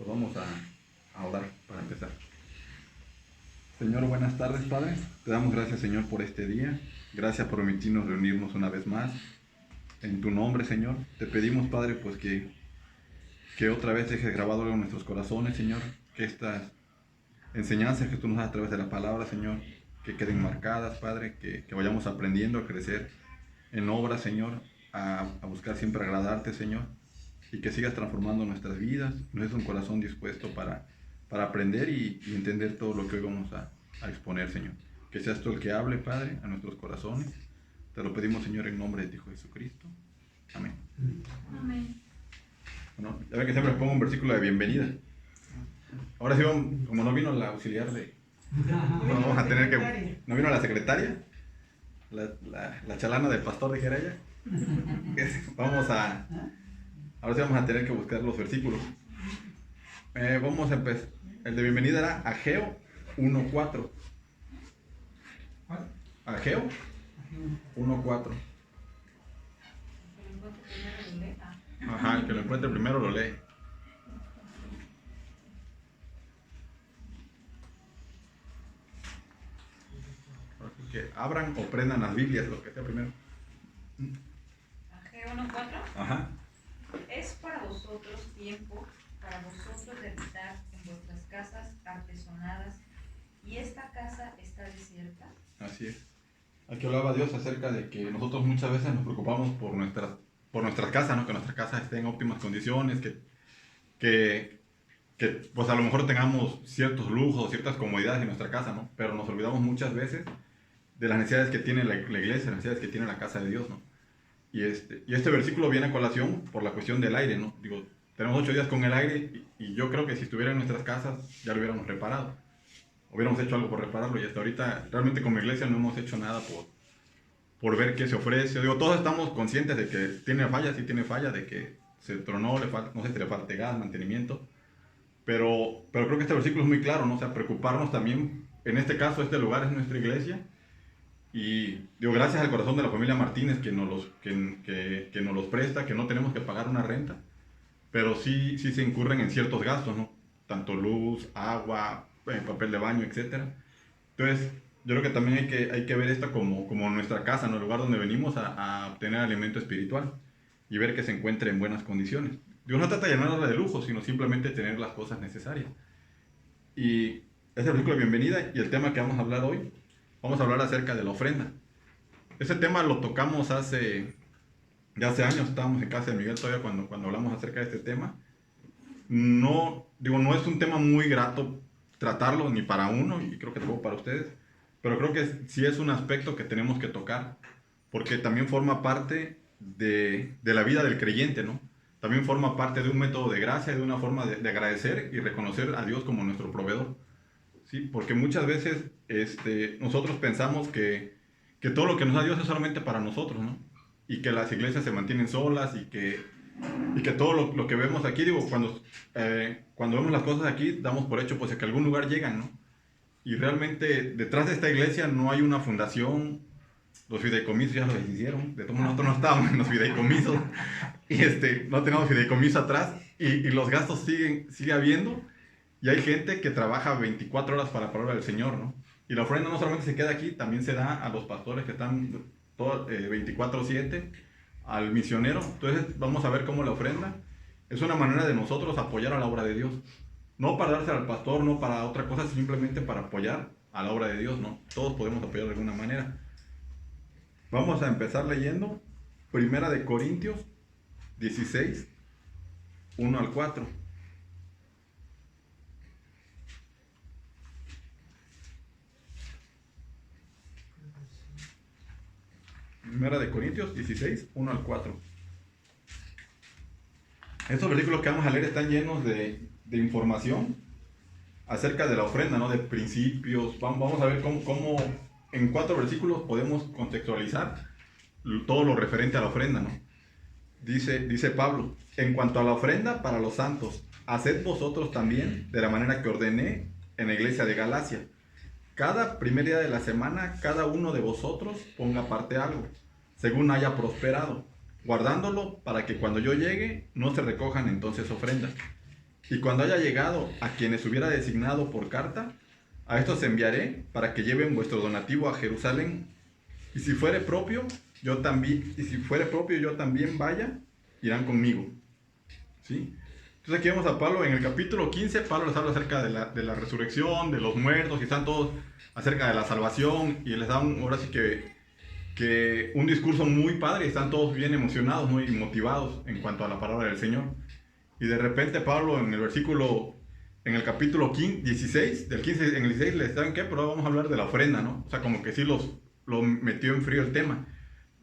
Pues vamos a orar para empezar. Señor, buenas tardes, Padre. Te damos gracias, Señor, por este día. Gracias por permitirnos reunirnos una vez más. En tu nombre, Señor, te pedimos, Padre, pues que otra vez dejes grabado algo en nuestros corazones, Señor. Que estas enseñanzas que tú nos das a través de la palabra, Señor, que queden marcadas, Padre. Que vayamos aprendiendo a crecer en obra, Señor, a buscar siempre agradarte, Señor. Y que sigas transformando nuestras vidas. Nos des un corazón dispuesto para aprender y entender todo lo que hoy vamos a exponer, Señor. Que seas tú el que hable, Padre, a nuestros corazones. Te lo pedimos, Señor, en nombre de tu Hijo Jesucristo. Amén. Amén. Bueno, ya ven que siempre les pongo un versículo de bienvenida. Ahora sí, como no vino la auxiliar vamos a tener que... ¿No vino la secretaria? La chalana del pastor, dijera ella. Ahora sí vamos a tener que buscar los versículos. Vamos a empezar. El de bienvenida era Ageo 1.4. Ageo 1.4. Ajá, el que lo encuentre primero lo lee. Así que abran o prendan las Biblias, lo que sea primero. Ageo 1.4. Ajá. Es para vosotros tiempo, para vosotros de habitar en vuestras casas artesonadas, y esta casa está desierta. Así es. Aquí hablaba Dios acerca de que nosotros muchas veces nos preocupamos por nuestras casas, ¿no? Que nuestra casa esté en óptimas condiciones, que pues a lo mejor tengamos ciertos lujos, ciertas comodidades en nuestra casa, ¿no? Pero nos olvidamos muchas veces de las necesidades que tiene la iglesia, las necesidades que tiene la casa de Dios, ¿no? Y este versículo viene a colación por la cuestión del aire, ¿no? Digo, tenemos 8 días con el aire y yo creo que si estuviera en nuestras casas ya lo hubiéramos reparado. Hubiéramos hecho algo por repararlo y hasta ahorita realmente como iglesia no hemos hecho nada por ver qué se ofrece. Digo, todos estamos conscientes de que tiene fallas, sí tiene falla, de que se tronó, no sé si le falta gas, mantenimiento. Pero creo que este versículo es muy claro, ¿no? O sea, preocuparnos también, en este caso este lugar es nuestra iglesia. Y digo, gracias al corazón de la familia Martínez que nos los presta, que no tenemos que pagar una renta, pero sí se incurren en ciertos gastos, ¿no? Tanto luz, agua, papel de baño, etc. Entonces, yo creo que también hay que ver esta como nuestra casa, ¿no? El lugar donde venimos a obtener alimento espiritual y ver que se encuentre en buenas condiciones. Dios no trata de llenarla de lujo, sino simplemente tener las cosas necesarias. Y es el versículo de bienvenida y el tema que vamos a hablar hoy. Vamos a hablar acerca de la ofrenda. Ese tema lo tocamos ya hace años, estábamos en casa de Miguel todavía cuando hablamos acerca de este tema. No es un tema muy grato tratarlo ni para uno y creo que tampoco para ustedes, pero creo que sí es un aspecto que tenemos que tocar porque también forma parte de la vida del creyente, ¿no? También forma parte de un método de gracia, de una forma de agradecer y reconocer a Dios como nuestro proveedor. Sí, porque muchas veces nosotros pensamos que todo lo que nos da Dios es solamente para nosotros, ¿no? Y que las iglesias se mantienen solas y que todo lo que vemos aquí, digo, cuando vemos las cosas aquí, damos por hecho pues que a algún lugar llegan, ¿no? Y realmente detrás de esta iglesia no hay una fundación, los fideicomisos ya lo hicieron, de todos modos nosotros no estábamos en los fideicomisos, y no tenemos fideicomiso atrás, y los gastos sigue habiendo. Y hay gente que trabaja 24 horas para la palabra del Señor, ¿no? Y la ofrenda no solamente se queda aquí, también se da a los pastores que están 24/7, al misionero. Entonces vamos a ver cómo la ofrenda es una manera de nosotros apoyar a la obra de Dios. No para dársela al pastor, no para otra cosa, simplemente para apoyar a la obra de Dios, ¿no? Todos podemos apoyar de alguna manera. Vamos a empezar leyendo 1 Corintios 16, 1 al 4. Primera de Corintios 16, 1 al 4. Estos versículos que vamos a leer están llenos de información acerca de la ofrenda, ¿no? De principios. Vamos a ver cómo en 4 versículos podemos contextualizar todo lo referente a la ofrenda, ¿no? Dice Pablo, en cuanto a la ofrenda para los santos, haced vosotros también de la manera que ordené en la iglesia de Galacia. Cada primer día de la semana, cada uno de vosotros ponga aparte algo, según haya prosperado, guardándolo para que cuando yo llegue no se recojan entonces ofrendas. Y cuando haya llegado a quienes hubiera designado por carta, a estos enviaré para que lleven vuestro donativo a Jerusalén. Y si fuere propio, yo también vaya, irán conmigo. ¿Sí? Entonces aquí vemos a Pablo en el capítulo 15. Pablo les habla acerca de la resurrección, de los muertos, y están todos acerca de la salvación, y les da ahora sí que un discurso muy padre, y están todos bien emocionados, muy motivados en cuanto a la palabra del Señor. Y de repente Pablo en el capítulo 16, del 15 en el 16, les saben qué, pero ahora vamos a hablar de la ofrenda, ¿no? O sea, como que sí lo metió en frío el tema,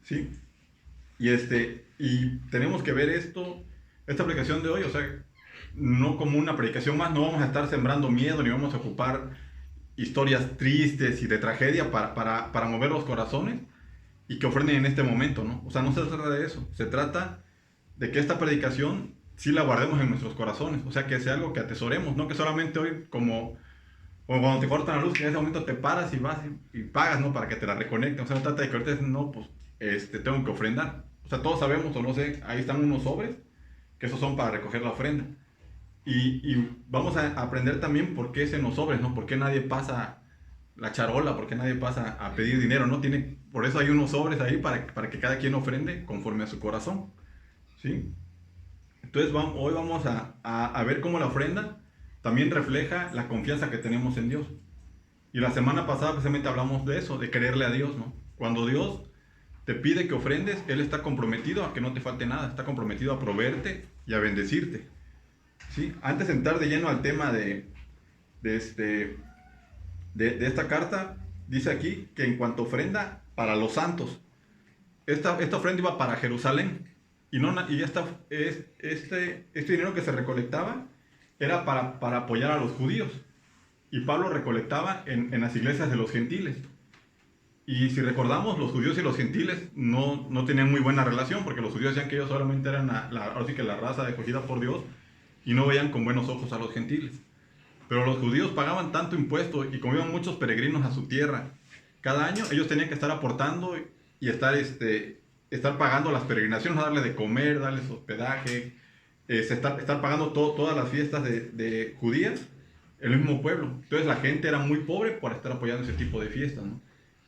¿sí? Y tenemos que ver esta aplicación de hoy, o sea, no como una predicación más. No vamos a estar sembrando miedo, ni vamos a ocupar historias tristes y de tragedia para mover los corazones y que ofrenden en este momento, ¿no? O sea, no se trata de eso, se trata de que esta predicación sí la guardemos en nuestros corazones, o sea, que sea algo que atesoremos, no que solamente hoy como cuando te cortan la luz, que en ese momento te paras y vas y pagas, ¿no? Para que te la reconecten. O sea, no trata de que ahorita no, pues, tengo que ofrendar. O sea, todos sabemos, o no sé, ahí están unos sobres, que esos son para recoger la ofrenda. Y vamos a aprender también por qué es en los sobres, ¿no? Por qué nadie pasa la charola, por qué nadie pasa a pedir dinero, ¿no? Por eso hay unos sobres ahí para que cada quien ofrende conforme a su corazón, ¿sí? Entonces hoy vamos a ver cómo la ofrenda también refleja la confianza que tenemos en Dios. Y la semana pasada precisamente hablamos de eso, de creerle a Dios, ¿no? Cuando Dios te pide que ofrendes, Él está comprometido a que no te falte nada, está comprometido a proveerte y a bendecirte, ¿sí? Antes de entrar de lleno al tema de esta carta, dice aquí que en cuanto ofrenda para los santos, esta ofrenda iba para Jerusalén. Este dinero que se recolectaba era para apoyar a los judíos. Y Pablo recolectaba en las iglesias de los gentiles. Y si recordamos, los judíos y los gentiles no tenían muy buena relación, porque los judíos decían que ellos solamente eran ahora sí que la raza escogida por Dios, y no veían con buenos ojos a los gentiles. Pero los judíos pagaban tanto impuesto, y como iban muchos peregrinos a su tierra cada año, ellos tenían que estar aportando y estar pagando las peregrinaciones, darle de comer, darles hospedaje, estar pagando todas las fiestas de judías, el mismo pueblo. Entonces la gente era muy pobre por estar apoyando ese tipo de fiestas, ¿no?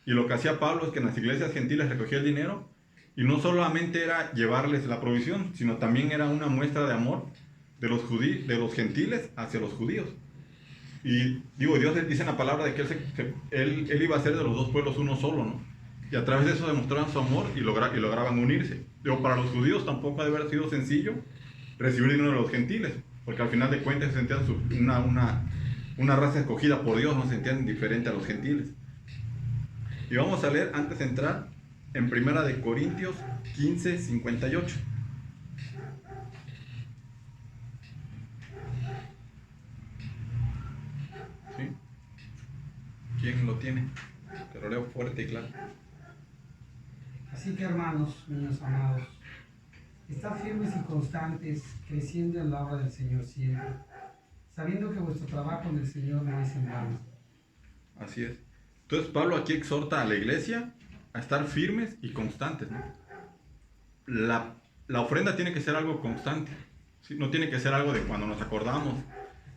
Y lo que hacía Pablo es que en las iglesias gentiles recogía el dinero, y no solamente era llevarles la provisión, sino también era una muestra de amor de los gentiles hacia los judíos. Y digo, Dios dice en la palabra de que él iba a ser de los dos pueblos uno solo, ¿no? Y a través de eso demostraban su amor y lograban unirse. Digo, para los judíos tampoco ha de haber sido sencillo recibir dinero de los gentiles, porque al final de cuentas se sentían una raza escogida por Dios, no se sentían diferente a los gentiles. Y vamos a leer, antes de entrar, en 1 Corintios 15, 58. ¿Sí? ¿Quién lo tiene? Que lo leo fuerte y claro. Así que, hermanos, niños amados, estad firmes y constantes, creciendo en la obra del Señor siempre, sabiendo que vuestro trabajo en el Señor no es en vano. Así es. Entonces Pablo aquí exhorta a la iglesia a estar firmes y constantes, ¿no? La ofrenda tiene que ser algo constante, ¿sí? No tiene que ser algo de cuando nos acordamos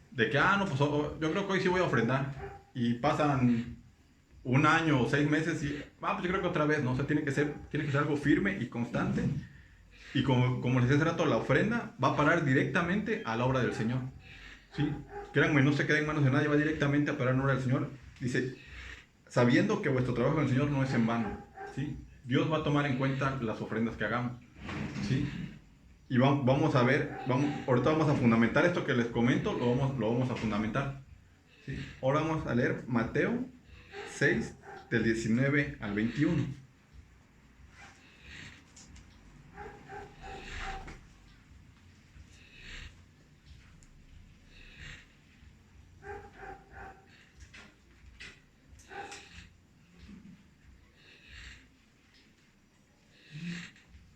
de que, no, pues yo creo que hoy sí voy a ofrendar, y pasan un año o 6 meses y, pues yo creo que otra vez, ¿no? O sea, tiene que ser algo firme y constante. Y como les decía hace rato, la ofrenda va a parar directamente a la obra del Señor, ¿sí? Créanme, no se queda en manos de nadie, va directamente a parar en la obra del Señor. Dice, sabiendo que vuestro trabajo en el Señor no es en vano, ¿sí? Dios va a tomar en cuenta las ofrendas que hagamos, ¿sí? Y vamos a ver, ahorita vamos a fundamentar esto que les comento, lo vamos a fundamentar, ¿sí? Ahora vamos a leer Mateo 6, del 19 al 21.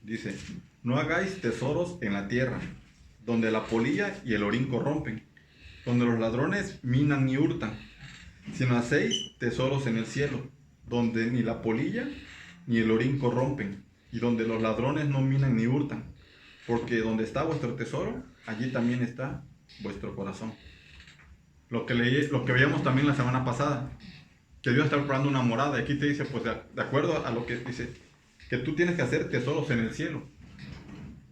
Dice, no hagáis tesoros en la tierra, donde la polilla y el orín corrompen, donde los ladrones minan y hurtan, sino hacéis tesoros en el cielo, donde ni la polilla ni el orín corrompen, y donde los ladrones no minan ni hurtan, porque donde está vuestro tesoro, allí también está vuestro corazón. Lo que veíamos también la semana pasada, que Dios está preparando una morada. Aquí te dice, pues de acuerdo a lo que dice, que tú tienes que hacer tesoros en el cielo.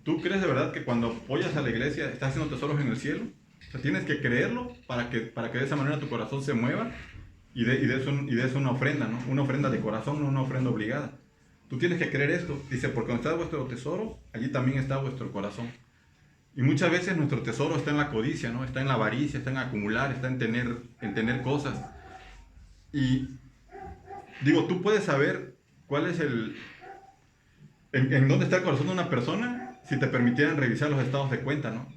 ¿Tú crees de verdad que cuando apoyas a la iglesia estás haciendo tesoros en el cielo? O sea, tienes que creerlo para que de esa manera tu corazón se mueva y des una ofrenda, ¿no? Una ofrenda de corazón, no una ofrenda obligada. Tú tienes que creer esto. Dice, porque donde está vuestro tesoro, allí también está vuestro corazón. Y muchas veces nuestro tesoro está en la codicia, ¿no? Está en la avaricia, está en acumular, está en tener cosas. Y digo, tú puedes saber cuál es en dónde está el corazón de una persona si te permitieran revisar los estados de cuenta, ¿no?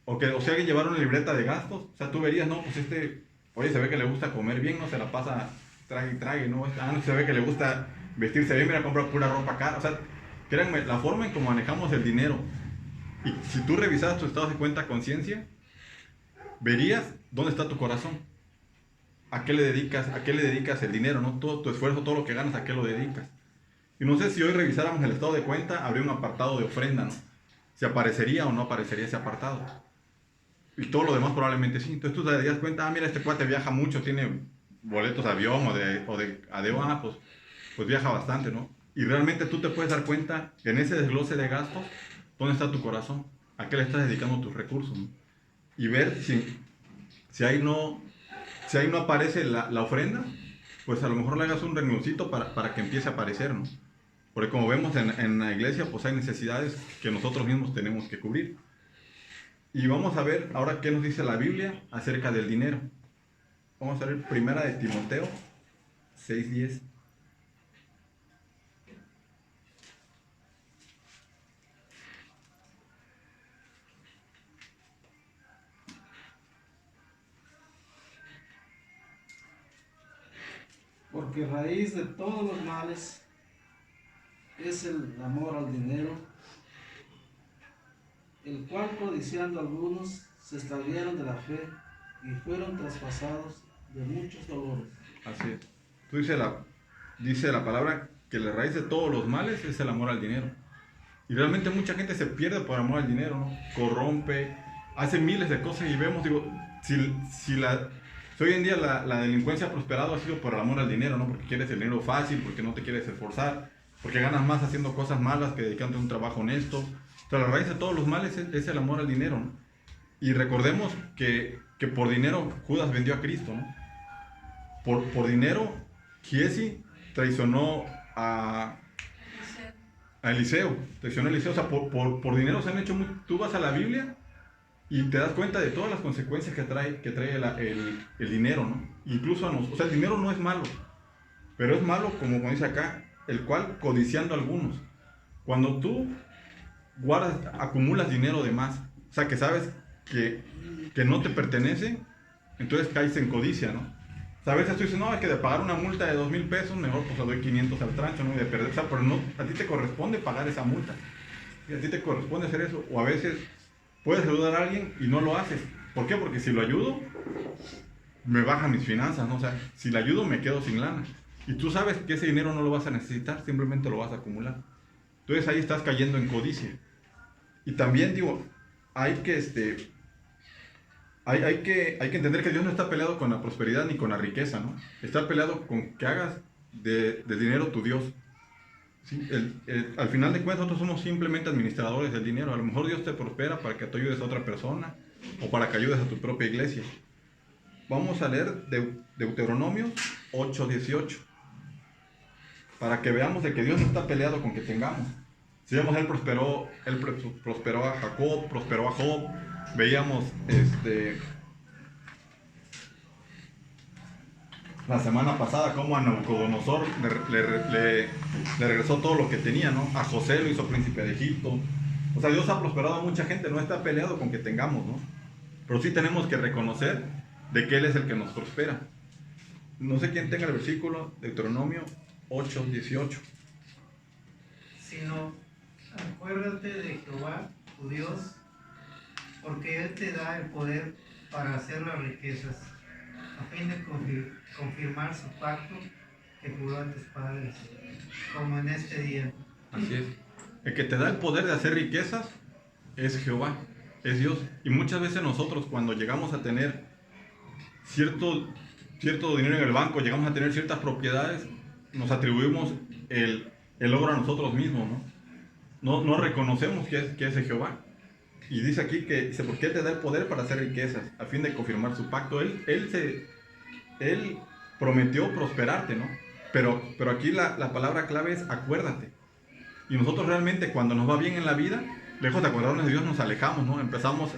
O sea, que llevar una libreta de gastos. O sea, tú verías, no, pues oye, se ve que le gusta comer bien, no se la pasa trague y trague, ¿no? No se ve que le gusta vestirse bien, mira, compra pura ropa cara. O sea, créanme, la forma en cómo manejamos el dinero, y si tú revisas tus estados de cuenta a conciencia, verías dónde está tu corazón. ¿A qué le dedicas el dinero, ¿no? Todo tu esfuerzo, todo lo que ganas, ¿a qué lo dedicas? Y no sé si hoy revisáramos el estado de cuenta, habría un apartado de ofrenda, ¿no? Si aparecería o no aparecería ese apartado. Y todo lo demás probablemente sí. Entonces tú te darías cuenta, mira, este cuate viaja mucho, tiene boletos de avión o de ADO, pues viaja bastante, ¿no? Y realmente tú te puedes dar cuenta que en ese desglose de gastos, ¿dónde está tu corazón? ¿A qué le estás dedicando tus recursos, ¿no? Y ver si ahí no aparece la ofrenda, pues a lo mejor le hagas un renglóncito para que empiece a aparecer, ¿no? Porque como vemos en la iglesia, pues hay necesidades que nosotros mismos tenemos que cubrir. Y vamos a ver ahora qué nos dice la Biblia acerca del dinero. Vamos a ver Primera de Timoteo 6:10. Porque raíz de todos los males es el amor al dinero, el cual codiciando algunos se extraviaron de la fe y fueron traspasados de muchos dolores. Así es. Tú dice la palabra que la raíz de todos los males es el amor al dinero. Y realmente mucha gente se pierde por amor al dinero, ¿no? Corrompe, hace miles de cosas y vemos, digo, si hoy en día la delincuencia ha prosperado ha sido por el amor al dinero, ¿no? Porque quieres el dinero fácil, porque no te quieres esforzar, porque ganas más haciendo cosas malas que dedicándote a un trabajo honesto. O sea, la raíz de todos los males es el amor al dinero, ¿no? Y recordemos que por dinero Judas vendió a Cristo, ¿no? Por dinero, Giesi traicionó a Eliseo. Traicionó a Eliseo. O sea, por dinero se han hecho Tú vas a la Biblia y te das cuenta de todas las consecuencias que trae el dinero, ¿no? Incluso a nosotros. O sea, el dinero no es malo, pero es malo, como dice acá, el cual codiciando a algunos. Cuando tú acumulas dinero de más, o sea, que sabes que no te pertenece, entonces caes en codicia, ¿no? O sea, a veces tú dices, no, es que de pagar una multa de 2,000 pesos, mejor pues le doy 500 al trancho, ¿no? Y de perder, o sea, pero no, a ti te corresponde pagar esa multa. Y a ti te corresponde hacer eso. O a veces puedes ayudar a alguien y no lo haces. ¿Por qué? Porque si lo ayudo, me bajan mis finanzas, ¿no? O sea, si le ayudo, me quedo sin lana. Y tú sabes que ese dinero no lo vas a necesitar, simplemente lo vas a acumular. Entonces ahí estás cayendo en codicia. Y también digo, hay que entender que Dios no está peleado con la prosperidad ni con la riqueza, ¿no? Está peleado con que hagas del dinero tu Dios. ¿Sí? Al final de cuentas nosotros somos simplemente administradores del dinero. A lo mejor Dios te prospera para que tú ayudes a otra persona o para que ayudes a tu propia iglesia. Vamos a leer Deuteronomio 8:18 para que veamos de que Dios no está peleado con que tengamos. Si vemos, Él prosperó a Jacob, prosperó a Job. Veíamos la semana pasada cómo a Nabucodonosor le regresó todo lo que tenía, ¿no? A José lo hizo príncipe de Egipto. O sea, Dios ha prosperado a mucha gente, no está peleado con que tengamos, ¿no? Pero sí tenemos que reconocer de que Él es el que nos prospera. No sé quién tenga el versículo, Deuteronomio 8:18. Sino, acuérdate de Jehová, tu Dios, porque Él te da el poder para hacer las riquezas, a fin de confirmar su pacto que juró a tus padres, como en este día. Así es. El que te da el poder de hacer riquezas es Jehová. es Dios. Y muchas veces nosotros cuando llegamos a tener cierto dinero en el banco, llegamos a tener ciertas propiedades, nos atribuimos el logro a nosotros mismos, ¿no? No reconocemos que es de Jehová. Y dice aquí que, dice, porque Él te da el poder para hacer riquezas, a fin de confirmar su pacto. Él prometió prosperarte, ¿no? Pero aquí la palabra clave es acuérdate. Y nosotros realmente cuando nos va bien en la vida, lejos de acordarnos de Dios, nos alejamos, ¿no? Empezamos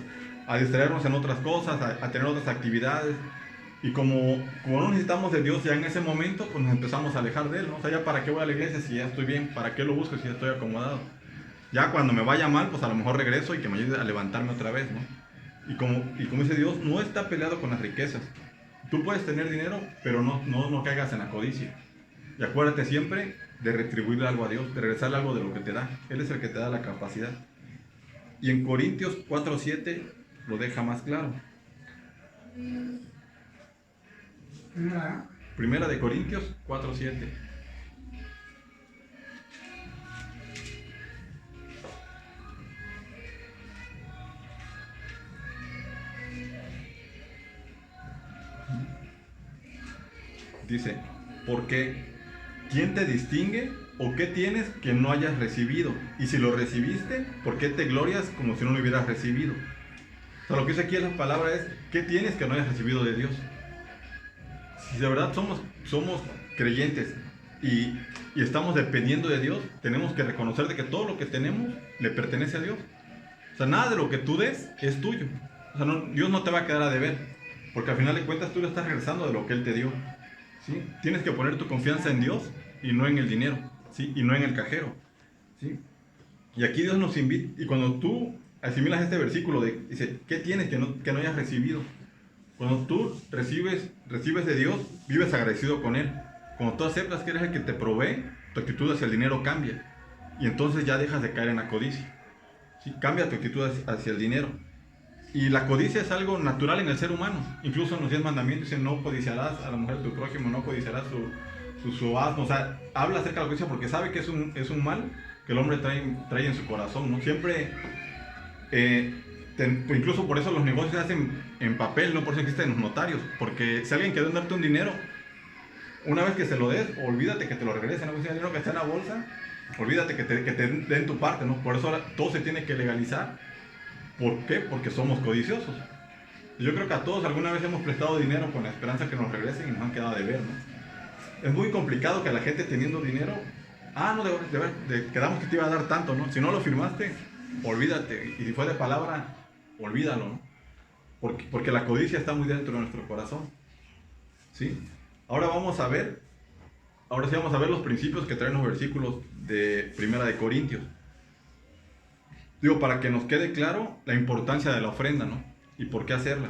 a distraernos en otras cosas, a tener otras actividades. Y como no necesitamos de Dios ya en ese momento, pues nos empezamos a alejar de Él, ¿no? O sea, ya para qué voy a la iglesia si ya estoy bien, para qué lo busco si ya estoy acomodado. Ya cuando me vaya mal, pues a lo mejor regreso y que me ayude a levantarme otra vez, ¿no? Y como dice Dios, no está peleado con las riquezas. Tú puedes tener dinero, pero no caigas en la codicia. Y acuérdate siempre de retribuirle algo a Dios, de regresarle algo de lo que te da. Él es el que te da la capacidad. Y en Corintios 4:7 lo deja más claro. Primera de Corintios 4:7. Dice, porque ¿quién te distingue o qué tienes que no hayas recibido? Y si lo recibiste, ¿por qué te glorias como si no lo hubieras recibido? O sea, lo que dice aquí en la palabra es, ¿qué tienes que no hayas recibido de Dios? Si de verdad somos creyentes y estamos dependiendo de Dios, tenemos que reconocer de que todo lo que tenemos le pertenece a Dios. O sea, nada de lo que tú des es tuyo. O sea, Dios no te va a quedar a deber, porque al final de cuentas tú le estás regresando de lo que Él te dio. ¿Sí? Tienes que poner tu confianza en Dios y no en el dinero, ¿sí? Y no en el cajero, ¿sí? Y aquí Dios nos invita, y cuando tú asimilas este versículo, dice, ¿qué tienes que no hayas recibido? Cuando tú recibes de Dios, vives agradecido con Él. Cuando tú aceptas que eres el que te provee, tu actitud hacia el dinero cambia. Y entonces ya dejas de caer en la codicia, ¿sí? Cambia tu actitud hacia el dinero. Y la codicia es algo natural en el ser humano. Incluso en los 10 mandamientos dicen, no codiciarás a la mujer de tu prójimo, no codiciarás su asno. O sea, habla acerca de la codicia porque sabe que es un mal que el hombre trae en su corazón, ¿no? Siempre, incluso por eso los negocios se hacen en papel, no por eso existen los notarios. Porque si alguien quiere darte un dinero, una vez que se lo des, olvídate que te lo regresen. ¿No? Si el dinero que está en la bolsa, olvídate que te den tu parte, ¿no? Por eso ahora todo se tiene que legalizar. ¿Por qué? Porque somos codiciosos. Yo creo que a todos alguna vez hemos prestado dinero con la esperanza que nos regresen y nos han quedado de ver, ¿no? Es muy complicado que la gente teniendo dinero, quedamos que te iba a dar tanto, ¿no? Si no lo firmaste, olvídate. Y si fue de palabra, olvídalo, ¿no? Porque la codicia está muy dentro de nuestro corazón, ¿sí? Ahora sí vamos a ver los principios que traen los versículos de Primera de Corintios. Digo, para que nos quede claro la importancia de la ofrenda, ¿no? Y por qué hacerla.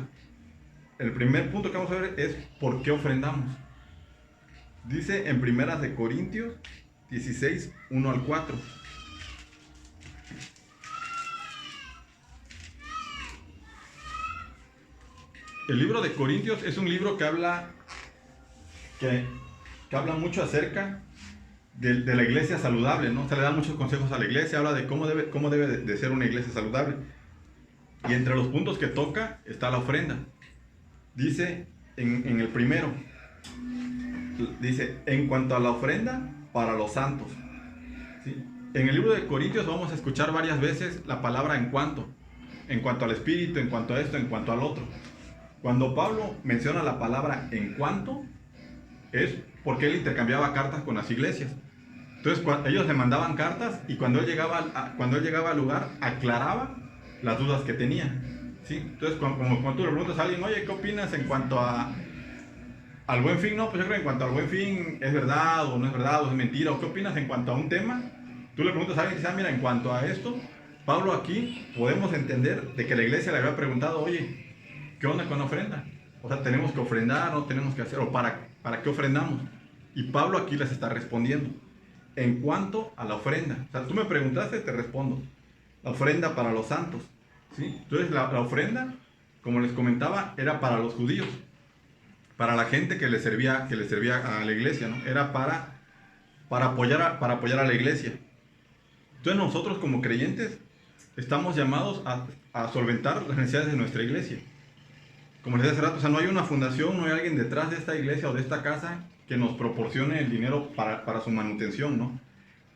El primer punto que vamos a ver es por qué ofrendamos. Dice en Primera de Corintios 16, 1 al 4. El libro de Corintios es un libro que habla mucho acerca de la iglesia saludable, ¿no? Se le dan muchos consejos a la iglesia, habla de cómo debe de ser una iglesia saludable. Y entre los puntos que toca está la ofrenda. Dice en el primero, dice, en cuanto a la ofrenda para los santos. ¿Sí? En el libro de Corintios vamos a escuchar varias veces la palabra en cuanto al espíritu, en cuanto a esto, en cuanto al otro. Cuando Pablo menciona la palabra en cuanto, es porque él intercambiaba cartas con las iglesias. Entonces ellos le mandaban cartas y cuando él llegaba al lugar aclaraba las dudas que tenían, ¿sí? Entonces cuando tú le preguntas a alguien, oye, ¿qué opinas en cuanto al Buen Fin? No, pues yo creo que en cuanto al Buen Fin es verdad o no es verdad o es mentira. ¿O qué opinas en cuanto a un tema? Tú le preguntas a alguien y dices, mira, en cuanto a esto, Pablo aquí podemos entender de que la iglesia le había preguntado, oye, ¿qué onda con la ofrenda? O sea, ¿tenemos que ofrendar? ¿No tenemos que hacer? ¿O para qué ofrendamos? Y Pablo aquí les está respondiendo. En cuanto a la ofrenda. O sea, tú me preguntaste, te respondo. La ofrenda para los santos, ¿sí? Entonces la ofrenda, como les comentaba, era para los judíos. Para la gente que le servía a la iglesia, ¿no? Era para apoyar a la iglesia. Entonces nosotros como creyentes estamos llamados a solventar las necesidades de nuestra iglesia. Como les decía hace rato, o sea, no hay una fundación, no hay alguien detrás de esta iglesia o de esta casa que nos proporcione el dinero para su manutención, ¿no?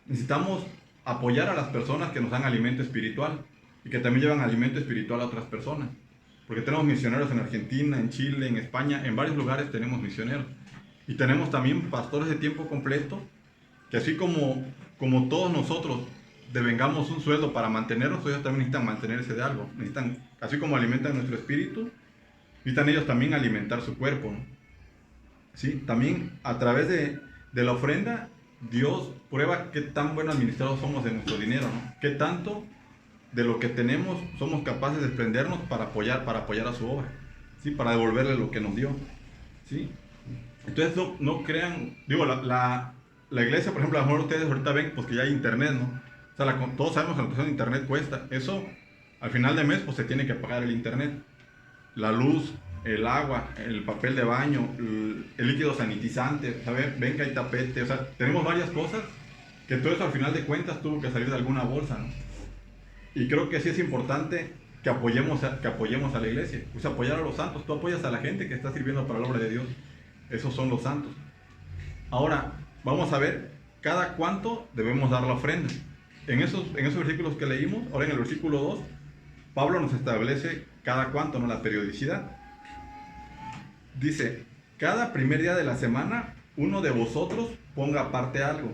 Necesitamos apoyar a las personas que nos dan alimento espiritual y que también llevan alimento espiritual a otras personas. Porque tenemos misioneros en Argentina, en Chile, en España, en varios lugares tenemos misioneros. Y tenemos también pastores de tiempo completo, que así como todos nosotros devengamos un sueldo para mantenerlos, ellos también necesitan mantenerse de algo. Necesitan, así como alimentan nuestro espíritu, necesitan ellos también alimentar su cuerpo, ¿no? ¿Sí? También a través de la ofrenda, Dios prueba qué tan buen administrados somos de nuestro dinero, ¿no? Qué tanto de lo que tenemos somos capaces de desprendernos para apoyar a su obra, ¿sí? Para devolverle lo que nos dio, ¿sí? Entonces no crean, digo, la iglesia, por ejemplo, a lo mejor ustedes ahorita ven pues, que ya hay internet, ¿no? O sea, todos sabemos que la conexión de internet cuesta. Eso, al final de mes, pues se tiene que pagar el internet. La luz, el agua, el papel de baño, el líquido sanitizante, ¿sabes? Ven que hay tapete, o sea, tenemos varias cosas que todo eso al final de cuentas tuvo que salir de alguna bolsa, ¿no? Y creo que sí es importante que apoyemos a la iglesia, pues apoyar a los santos. Tú apoyas a la gente que está sirviendo para la obra de Dios. Esos son los santos. Ahora, vamos a ver cada cuánto debemos dar la ofrenda. En esos versículos que leímos, ahora en el versículo 2, Pablo nos establece cada cuánto, no la periodicidad. Dice, cada primer día de la semana, uno de vosotros ponga aparte algo,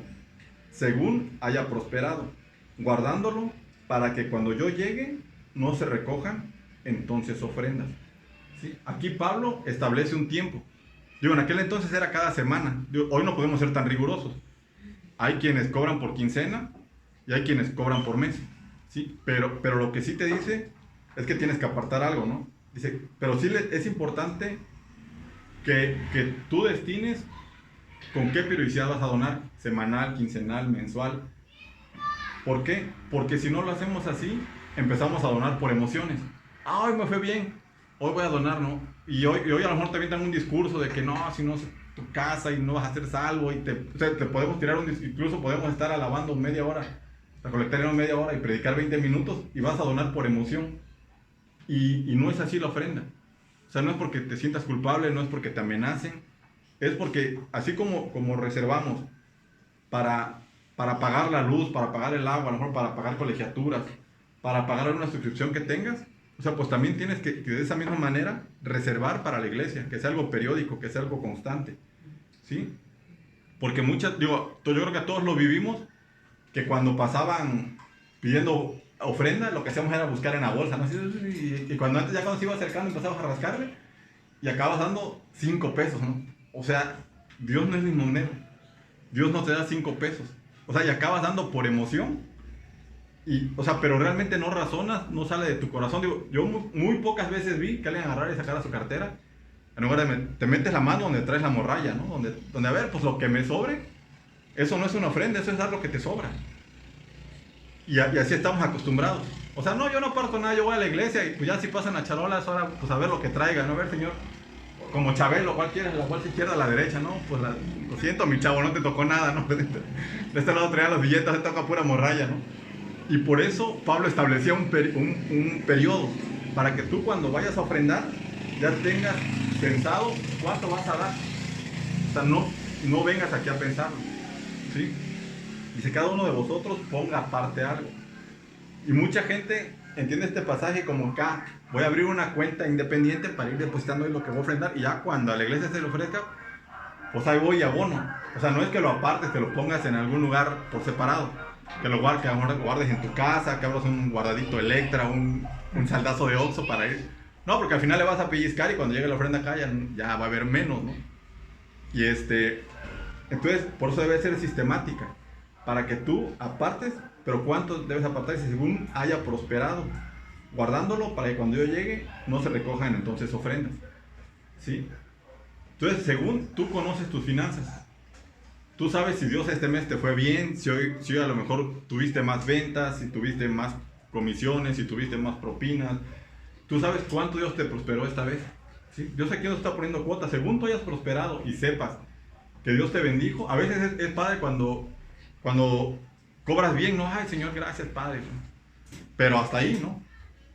según haya prosperado, guardándolo para que cuando yo llegue no se recojan entonces ofrendas. ¿Sí? Aquí Pablo establece un tiempo. Digo, en aquel entonces era cada semana. Digo, hoy no podemos ser tan rigurosos. Hay quienes cobran por quincena y hay quienes cobran por mes. ¿Sí? Pero lo que sí te dice es que tienes que apartar algo, ¿no? Dice, pero sí es importante que tú destines con qué periodicidad vas a donar, semanal, quincenal, mensual. ¿Por qué? Porque si no lo hacemos así, empezamos a donar por emociones. Ah, hoy me fue bien, hoy voy a donar, ¿no? Y hoy a lo mejor te avientan un discurso de que no, si no es tu casa y no vas a ser salvo, y te podemos tirar incluso podemos estar alabando media hora, recolectar media hora y predicar 20 minutos y vas a donar por emoción. Y no es así la ofrenda. O sea, no es porque te sientas culpable, no es porque te amenacen, es porque así como reservamos para pagar la luz, para pagar el agua, a lo mejor para pagar colegiaturas, para pagar una suscripción que tengas, o sea, pues también tienes que de esa misma manera reservar para la iglesia, que sea algo periódico, que sea algo constante, ¿sí? Porque yo creo que todos lo vivimos, que cuando pasaban pidiendo ofrenda, lo que hacíamos era buscar en la bolsa, ¿no? Y cuando se iba acercando empezabas a rascarle y acabas dando 5 pesos, ¿no? O sea, Dios no es limonero, Dios no te da 5 pesos, o sea, y acabas dando por emoción. O sea, pero realmente no razonas, no sale de tu corazón. Digo, yo muy pocas veces vi que alguien agarrara y sacara su cartera. En lugar de te metes la mano donde traes la morralla, ¿no? Donde a ver, pues lo que me sobre, eso no es una ofrenda, eso es dar lo que te sobra. Y así estamos acostumbrados. O sea, no, yo no parto nada, yo voy a la iglesia y pues ya si pasan a charolas, ahora pues a ver lo que traigan, ¿no? A ver, señor, como Chabelo, ¿cuál quieres? La bolsa izquierda, la derecha, ¿no? Pues lo siento, mi chavo, no te tocó nada, ¿no? De este lado traía los billetes, te toca pura morralla, ¿no? Y por eso Pablo establecía un periodo para que tú cuando vayas a ofrendar ya tengas pensado cuánto vas a dar. O sea, no vengas aquí a pensarlo, ¿sí? Dice, cada uno de vosotros ponga aparte algo. Y mucha gente entiende este pasaje como acá, voy a abrir una cuenta independiente para ir depositando ahí lo que voy a ofrendar y ya cuando a la iglesia se le ofrezca, pues ahí voy y abono. O sea, no es que lo apartes, que lo pongas en algún lugar por separado. Que lo guardes en tu casa, que abras un guardadito Electra, un saldazo de Oxxo para ir. No, porque al final le vas a pellizcar y cuando llegue la ofrenda acá ya va a haber menos, ¿no? Y entonces, por eso debe ser sistemática, para que tú apartes, pero ¿cuánto debes apartar? Según haya prosperado, guardándolo para que cuando yo llegue no se recojan entonces ofrendas, ¿sí? Entonces, según tú conoces tus finanzas, tú sabes si Dios este mes te fue bien, si hoy a lo mejor tuviste más ventas, si tuviste más comisiones, si tuviste más propinas. Tú sabes cuánto Dios te prosperó esta vez, ¿sí? Dios aquí nos está poniendo cuotas. Según tú hayas prosperado y sepas que Dios te bendijo, a veces es padre cuando cobras bien, ¿no? Ay, Señor, gracias, Padre. pero hasta ahí, ¿no?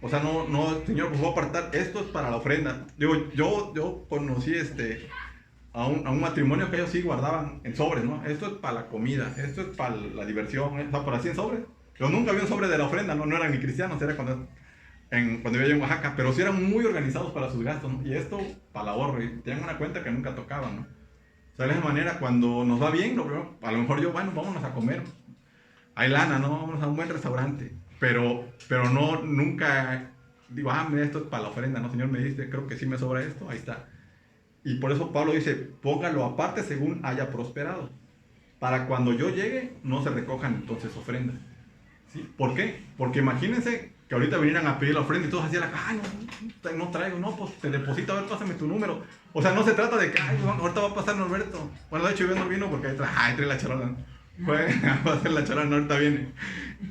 O sea, no, Señor, pues voy a apartar, esto es para la ofrenda. Digo, yo conocí a un matrimonio que ellos sí guardaban en sobres, ¿no? Esto es para la comida, esto es para la diversión, o sea, por así en sobres. Pero nunca había un sobre de la ofrenda, no eran ni cristianos, era cuando vivía yo en Oaxaca, pero sí eran muy organizados para sus gastos, ¿no? Y esto para el ahorro, y tenían una cuenta que nunca tocaban, ¿no? O sea, de esa manera, cuando nos va bien, a lo mejor yo, bueno, vámonos a comer, hay lana, ¿no? Vámonos a un buen restaurante, pero no, nunca digo, mira, esto es para la ofrenda, ¿no? Señor, me dice, creo que sí me sobra esto, ahí está. Y por eso Pablo dice, póngalo aparte según haya prosperado, para cuando yo llegue, no se recojan entonces ofrendas. ¿Sí? ¿Por qué? Porque imagínense que ahorita vinieran a pedir la ofrenda y todos hacían, no traigo, no, pues te deposito, a ver, pásame tu número. O sea, no se trata de que, ahorita va a pasar Norberto. Bueno, de hecho, yo no vino porque trae la charola. Va a hacer la charola, no, ahorita viene.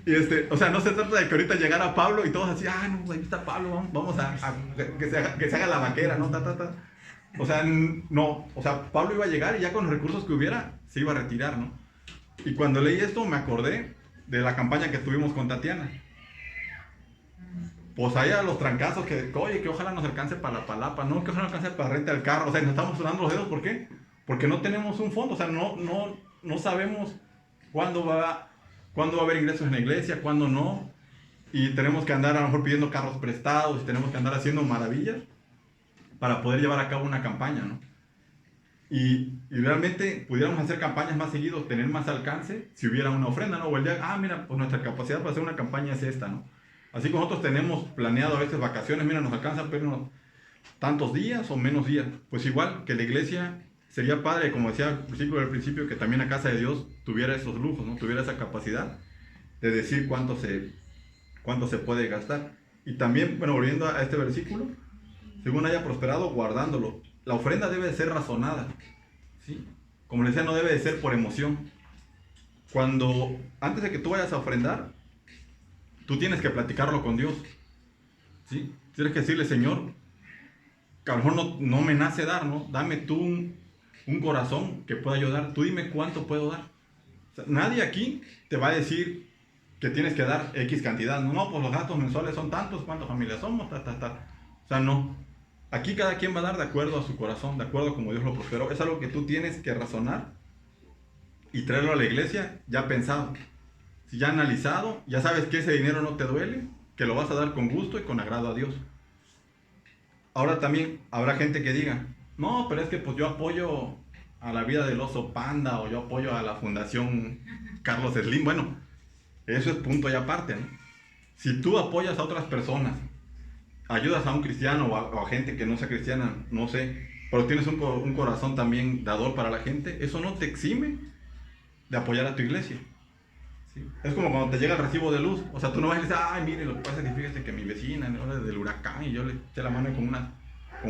Y o sea, no se trata de que ahorita llegara Pablo y todos así, no, ahí está Pablo, vamos a que se haga la vaquera, ¿no? O sea, no, o sea, Pablo iba a llegar y ya con los recursos que hubiera, se iba a retirar, ¿no? Y cuando leí esto me acordé de la campaña que tuvimos con Tatiana. Pues ahí a los trancazos que ojalá nos alcance para la palapa, no, que ojalá nos alcance para renta del carro, o sea, nos estamos sonando los dedos, ¿por qué? Porque no tenemos un fondo, o sea, no sabemos cuándo va a haber ingresos en la iglesia, cuándo no, y tenemos que andar a lo mejor pidiendo carros prestados, y tenemos que andar haciendo maravillas para poder llevar a cabo una campaña, ¿no? Y realmente pudiéramos hacer campañas más seguidos, tener más alcance, si hubiera una ofrenda, ¿no? O el día, mira, pues nuestra capacidad para hacer una campaña es esta, ¿no? Así que nosotros tenemos planeado a veces vacaciones, mira, nos alcanza pero unos tantos días o menos días. Pues igual que la iglesia, sería padre, como decía el versículo del principio, que también la casa de Dios tuviera esos lujos, ¿no? Tuviera esa capacidad de decir cuánto se puede gastar. Y también, bueno, volviendo a este versículo, según haya prosperado, guardándolo. La ofrenda debe de ser razonada, ¿sí? Como les decía, no debe de ser por emoción. Antes de que tú vayas a ofrendar, tú tienes que platicarlo con Dios, ¿sí? Tienes que decirle, Señor, que a lo mejor no me nace dar, ¿no? Dame tú un corazón que pueda yo dar. Tú dime cuánto puedo dar. O sea, nadie aquí te va a decir que tienes que dar X cantidad. No, pues los gastos mensuales son tantos, ¿cuántas familias somos? O sea, no. Aquí cada quien va a dar de acuerdo a su corazón, de acuerdo a como Dios lo prosperó. Es algo que tú tienes que razonar y traerlo a la iglesia ya pensado. Si ya analizado, ya sabes que ese dinero no te duele, que lo vas a dar con gusto y con agrado a Dios. Ahora también habrá gente que diga, no, pero es que pues yo apoyo a la vida del oso panda o yo apoyo a la fundación Carlos Slim. Bueno, eso es punto y aparte, ¿no? Si tú apoyas a otras personas, ayudas a un cristiano o a gente que no sea cristiana, no sé, pero tienes un corazón también dador para la gente, eso no te exime de apoyar a tu iglesia. ¿Sí? Es como cuando te llega el recibo de luz, o sea, tú no vas y le dices, mire, lo que pasa es que fíjese que mi vecina, ¿no? Del huracán, y yo le eché la mano con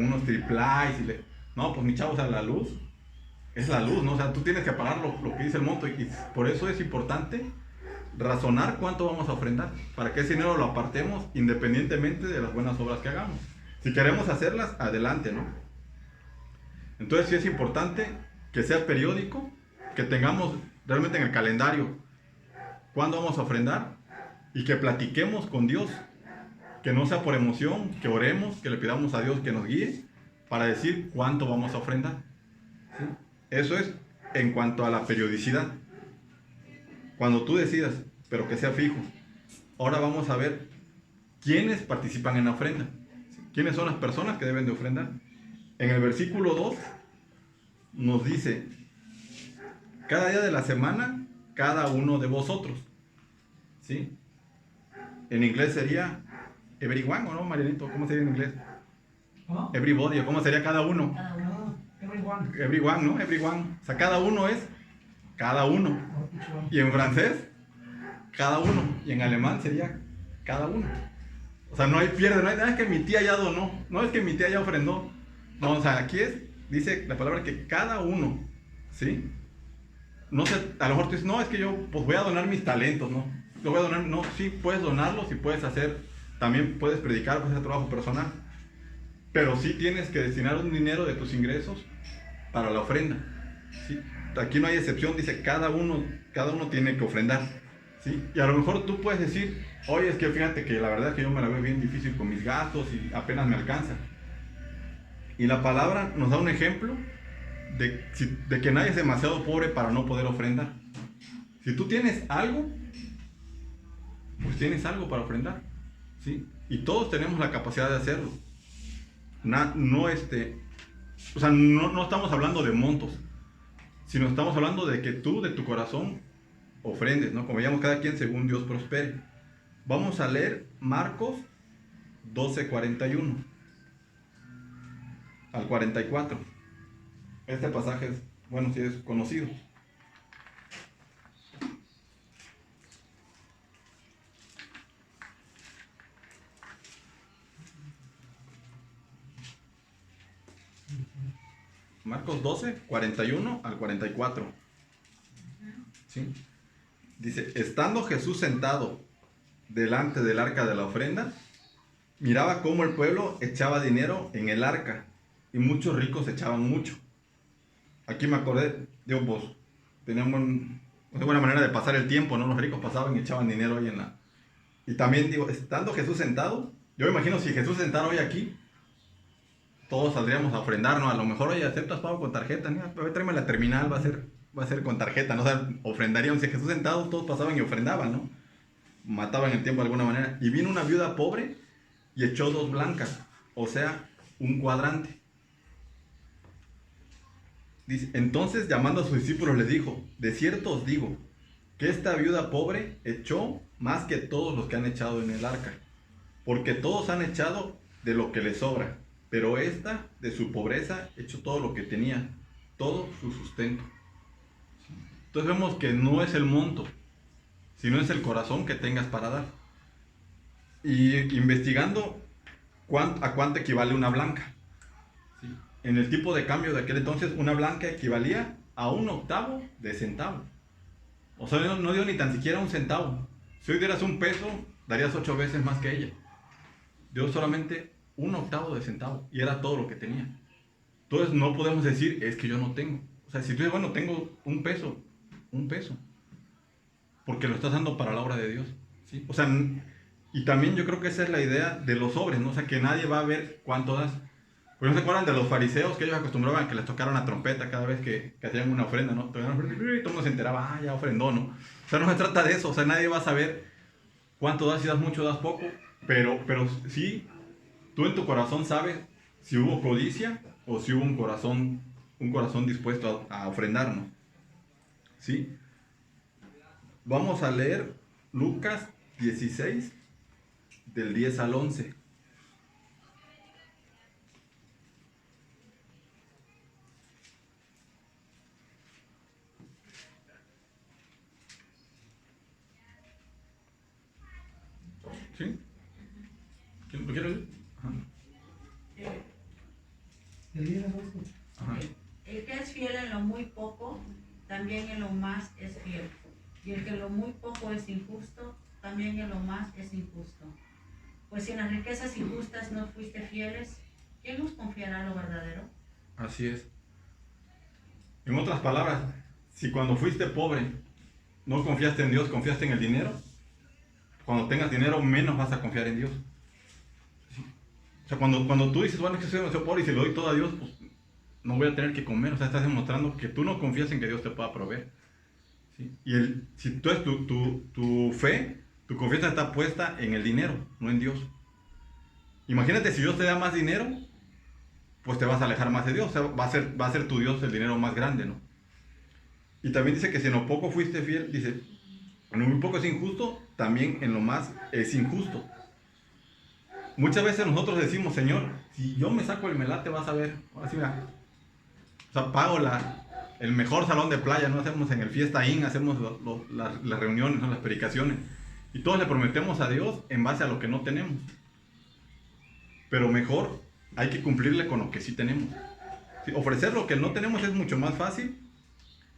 unos triplies, no, pues mi chavo, o sea, la luz es la luz, ¿no? O sea, tú tienes que pagar lo que dice el monto, y por eso es importante razonar cuánto vamos a ofrendar, para que ese dinero lo apartemos independientemente de las buenas obras que hagamos. Si queremos hacerlas, adelante, ¿no? Entonces sí es importante que sea periódico, que tengamos realmente en el calendario cuándo vamos a ofrendar y que platiquemos con Dios, que no sea por emoción, que oremos, que le pidamos a Dios que nos guíe para decir cuánto vamos a ofrendar. ¿Sí? Eso es en cuanto a la periodicidad. Cuando tú decidas, pero que sea fijo. Ahora vamos a ver quiénes participan en la ofrenda. ¿Quiénes son las personas que deben de ofrendar? En el versículo 2 nos dice, cada día de la semana, cada uno de vosotros. ¿Sí? En inglés sería everyone, ¿o no, Marianito? ¿Cómo sería en inglés? ¿Cómo? Everybody, ¿cómo sería cada uno? Everyone. Everyone, ¿no? Everyone. O sea, cada uno es cada uno. Y en francés, cada uno. Y en alemán sería cada uno. O sea, no hay pierde, no es que mi tía ya donó, no es que mi tía ya ofrendó. No, o sea, aquí dice la palabra que cada uno, ¿sí? No sé, a lo mejor tú dices, no, es que yo pues voy a donar mis talentos, ¿no? Yo voy a donar, no, sí puedes donarlos y puedes hacer, también puedes predicar, puedes hacer trabajo personal. Pero sí tienes que destinar un dinero de tus ingresos para la ofrenda, ¿sí? Aquí no hay excepción, dice cada uno tiene que ofrendar, ¿sí? Y a lo mejor tú puedes decir, oye, es que fíjate que la verdad es que yo me la veo bien difícil con mis gastos y apenas me alcanza. Y la palabra nos da un ejemplo de que nadie es demasiado pobre para no poder ofrendar. Si tú tienes algo, pues tienes algo para ofrendar, ¿sí? Y todos tenemos la capacidad de hacerlo. No estamos hablando de montos, sino estamos hablando de que tú de tu corazón ofrendes, ¿no? Como veíamos, cada quien según Dios prospere. Vamos a leer Marcos 12:41 al 44. Este pasaje es, bueno, sí es conocido. Marcos 12:41 al 44. ¿Sí? Dice, estando Jesús sentado delante del arca de la ofrenda, miraba cómo el pueblo echaba dinero en el arca y muchos ricos echaban mucho. Aquí me acordé, digo, pues teníamos una buena manera de pasar el tiempo, ¿no? Los ricos pasaban y echaban dinero ahí en la... Y también digo, estando Jesús sentado, yo me imagino si Jesús sentara hoy aquí, todos saldríamos a ofrendarnos. A lo mejor, oye, ¿aceptas pago con tarjeta? Mira, tráeme la terminal, va a ser con tarjeta, ¿no? O sea, ofrendaríamos. Si Jesús sentado, todos pasaban y ofrendaban, ¿no? Mataban el tiempo de alguna manera. Y vino una viuda pobre y echó 2 blancas, o sea, un cuadrante. Dice, entonces llamando a sus discípulos les dijo, de cierto os digo, que esta viuda pobre echó más que todos los que han echado en el arca, porque todos han echado de lo que les sobra, pero esta de su pobreza echó todo lo que tenía, todo su sustento. Entonces vemos que no es el monto, sino es el corazón que tengas para dar. Y investigando a cuánto equivale una blanca. ¿Sí? En el tipo de cambio de aquel entonces, una blanca equivalía a 1/8 de centavo. O sea, no dio ni tan siquiera 1 centavo. Si hoy dieras 1 peso, darías 8 veces más que ella. Dio solamente 1/8 de centavo y era todo lo que tenía. Entonces no podemos decir, es que yo no tengo. O sea, si tú dices, bueno, tengo 1 peso, 1 peso, porque lo estás dando para la obra de Dios, ¿sí? O sea, y también yo creo que esa es la idea de los sobres, ¿no? O sea, que nadie va a ver cuánto das. Pues no se acuerdan de los fariseos que ellos acostumbraban que les tocaran la trompeta cada vez que hacían una ofrenda, ¿no? Todo el mundo se enteraba, ya ofrendó, ¿no? O sea, no se trata de eso, o sea, nadie va a saber cuánto das, si das mucho, das poco, pero sí, tú en tu corazón sabes si hubo codicia o si hubo un corazón dispuesto a ofrendarnos, ¿sí? Vamos a leer Lucas 16, del 10 al 11. ¿Sí? ¿Quién lo quiere leer? Ajá. El día de hoy. Ajá. El que es fiel en lo muy poco, también en lo más es fiel. Y el que en lo muy poco es injusto, también en lo más es injusto. Pues si en las riquezas injustas no fuiste fieles, ¿quién nos confiará lo verdadero? Así es. En otras palabras, si cuando fuiste pobre no confiaste en Dios, confiaste en el dinero, cuando tengas dinero menos vas a confiar en Dios. ¿Sí? O sea, cuando tú dices, bueno, es que soy demasiado pobre y si le doy todo a Dios, pues no voy a tener que comer. O sea, estás demostrando que tú no confías en que Dios te pueda proveer. ¿Sí? Y si tú es tu fe, tu confianza está puesta en el dinero, no en Dios. Imagínate si Dios te da más dinero, pues te vas a alejar más de Dios. O sea, va a ser tu Dios el dinero más grande, ¿no? Y también dice que si en lo poco fuiste fiel, dice, en lo muy poco es injusto, también en lo más es injusto. Muchas veces nosotros decimos, Señor, si yo me saco el melate, vas a ver, ahora sí, mira, o sea, pago el mejor salón de playa, ¿no? Hacemos en el Fiesta Inn, hacemos las reuniones, ¿no? Las predicaciones, y todos le prometemos a Dios en base a lo que no tenemos. Pero mejor hay que cumplirle con lo que sí tenemos. ¿Sí? Ofrecer lo que no tenemos es mucho más fácil